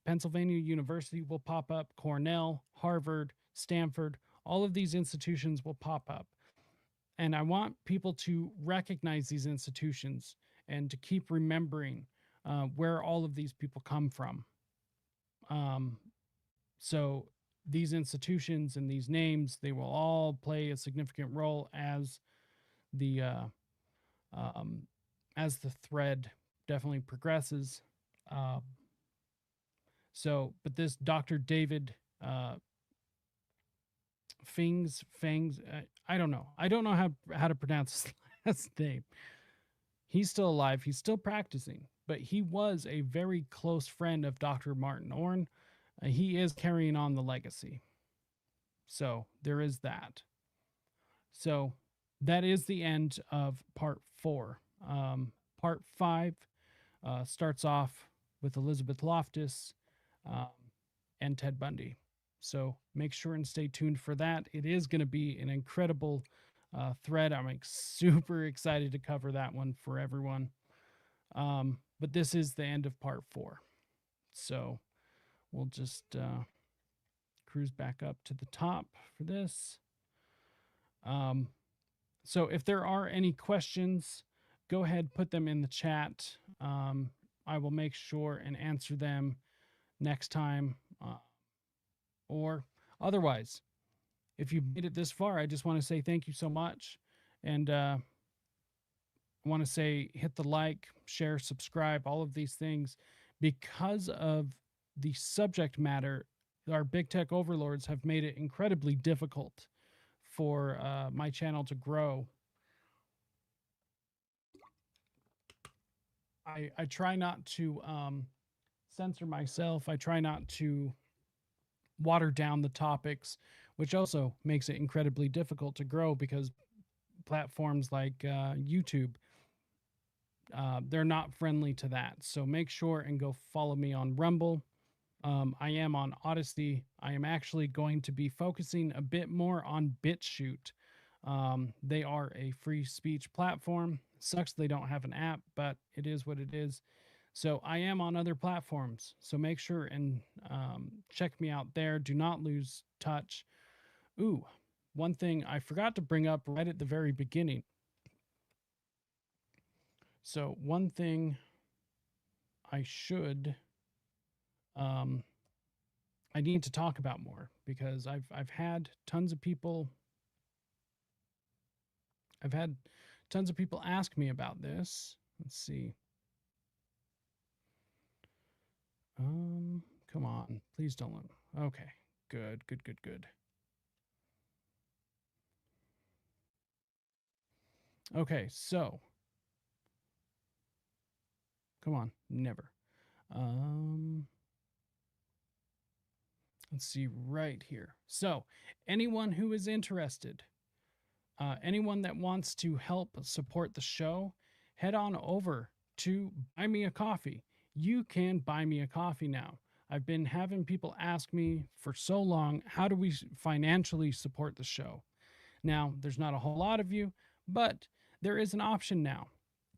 Pennsylvania University will pop up, Cornell, Harvard, Stanford, all of these institutions will pop up. And I want people to recognize these institutions and to keep remembering where all of these people come from. So these institutions and these names, they will all play a significant role as the thread definitely progresses. But this Dr. David Fangs, I don't know. I don't know how to pronounce his last name. He's still alive. He's still practicing, but he was a very close friend of Dr. Martin Orn. He is carrying on the legacy. So there is that. So that is the end of part 4. Part 5 starts off with Elizabeth Loftus and Ted Bundy. So make sure and stay tuned for that. It is going to be an incredible thread. I'm super excited to cover that one for everyone. But this is the end of part 4. So we'll just cruise back up to the top for this. So if there are any questions, go ahead, put them in the chat. I will make sure and answer them next time. Or otherwise, if you made it this far, I just want to say thank you so much. And I want to say hit the like, share, subscribe, all of these things. Because of the subject matter, our big tech overlords have made it incredibly difficult for my channel to grow. I try not to censor myself. I try not to water down the topics, which also makes it incredibly difficult to grow because platforms like YouTube, they're not friendly to that. So make sure and go follow me on Rumble. I am on Odyssey. I am actually going to be focusing a bit more on BitChute. They are a free speech platform. Sucks they don't have an app, but it is what it is. So I am on other platforms. So make sure and check me out there. Do not lose touch. Ooh, one thing I forgot to bring up right at the very beginning. So one thing I should, I need to talk about more, because I've had tons of people. I've had tons of people ask me about this. Let's see. Come on, please don't let. Okay, good. Okay, so come on, never. Let's see right here. So, anyone who is interested, anyone that wants to help support the show, head on over to Buy Me a Coffee. You can buy me a coffee now. I've been having people ask me for so long, how do we financially support the show? Now, there's not a whole lot of you, but there is an option now.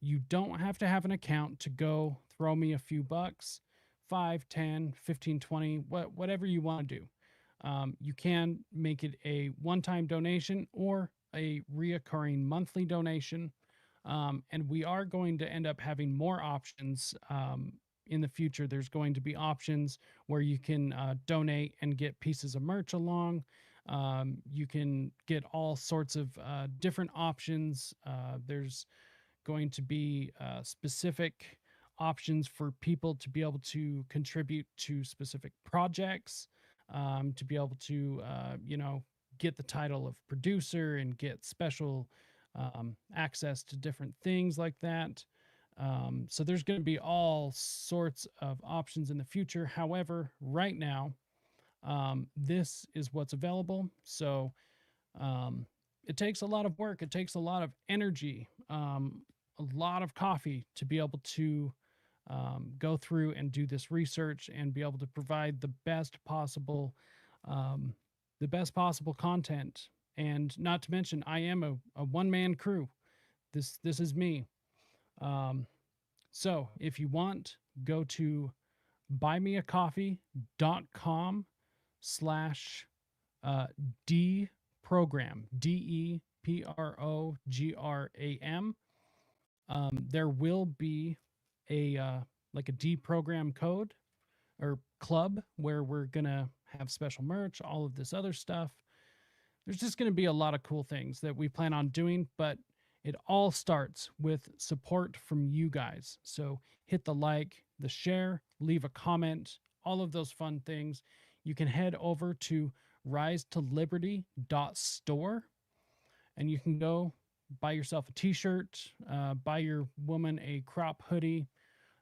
You don't have to have an account to go throw me a few bucks, 5, 10, 15, 20, whatever you want to do. You can make it a one-time donation or a reoccurring monthly donation. And we are going to end up having more options in the future. There's going to be options where you can donate and get pieces of merch along. You can get all sorts of different options. There's going to be specific options for people to be able to contribute to specific projects, to be able to, get the title of producer and get special access to different things like that. So there's going to be all sorts of options in the future. However, right now, this is what's available. So it takes a lot of work. It takes a lot of energy, a lot of coffee to be able to go through and do this research and be able to provide the best possible content. And not to mention, I am a one-man crew. This is me. So if you want, go to buymeacoffee.com/deprogram, DEPROGRAM. There will be a like a deprogram code or club where we're gonna have special merch, all of this other stuff. There's just going to be a lot of cool things that we plan on doing, but it all starts with support from you guys. So hit the like, the share, leave a comment, all of those fun things. You can head over to risetoliberty.store and you can go buy yourself a t-shirt, buy your woman a crop hoodie,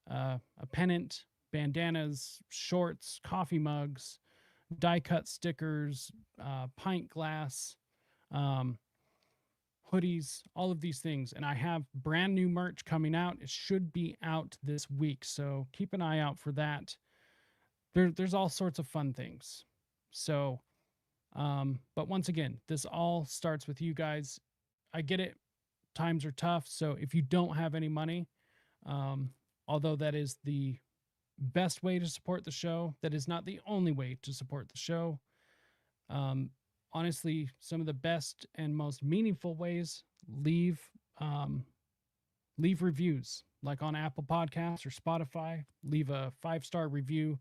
a pennant, bandanas, shorts, coffee mugs, die cut stickers, pint glass, hoodies, all of these things. And I have brand new merch coming out. It should be out this week, so keep an eye out for that. There's all sorts of fun things. So, but once again, this all starts with you guys. I get it. Times are tough. So if you don't have any money, although that is the best way to support the show, that is not the only way to support the show. Honestly, some of the best and most meaningful ways, leave reviews, like on Apple Podcasts or Spotify. Leave a 5-star review,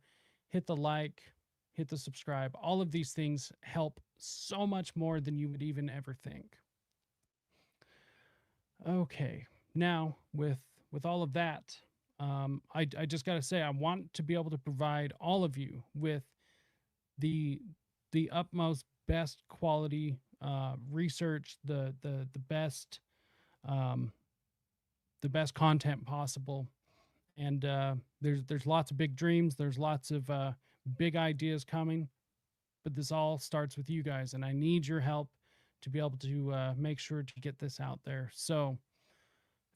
hit the like, hit the subscribe. All of these things help so much more than you would even ever think. Okay, now with all of that, I just got to say, I want to be able to provide all of you with the utmost best quality research, the best content possible. And there's lots of big dreams. There's lots of big ideas coming, but this all starts with you guys, and I need your help to be able to make sure to get this out there. So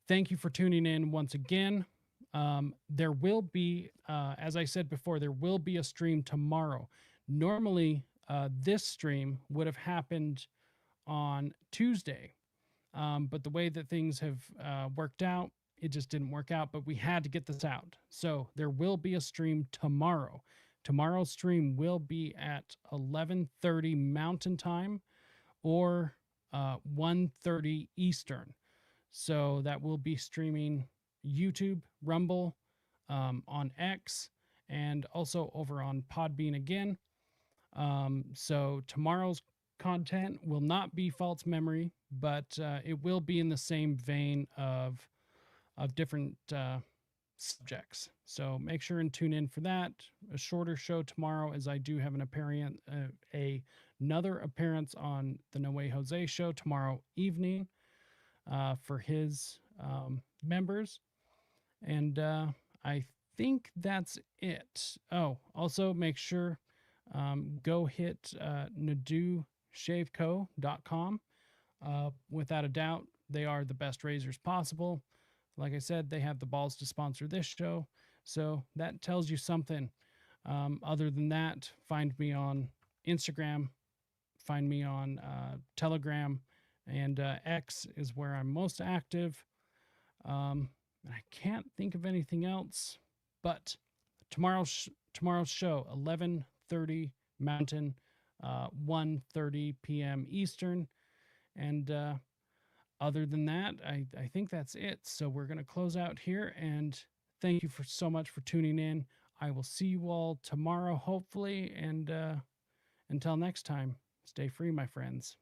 thank you for tuning in once again. There will be, as I said before, there will be a stream tomorrow. Normally, this stream would have happened on Tuesday, but the way that things have worked out, it just didn't work out, but we had to get this out. So there will be a stream tomorrow. Tomorrow's stream will be at 11:30 Mountain Time or 1:30 Eastern. So that will be streaming YouTube, Rumble, on X, and also over on Podbean again. So tomorrow's content will not be false memory, but it will be in the same vein of different subjects. So make sure and tune in for that. A shorter show tomorrow, as I do have an another appearance on the No Way Jose show tomorrow evening for his members. And I think that's it. Oh, also make sure go hit nadushaveco.com. Without a doubt, they are the best razors possible. Like I said, they have the balls to sponsor this show. So that tells you something. Other than that, find me on Instagram, find me on Telegram, and X is where I'm most active. I can't think of anything else, but tomorrow's show, 11:30 Mountain, 1:30 p.m. Eastern. And other than that, I think that's it. So we're going to close out here, and thank you so much for tuning in. I will see you all tomorrow, hopefully. And until next time, stay free, my friends.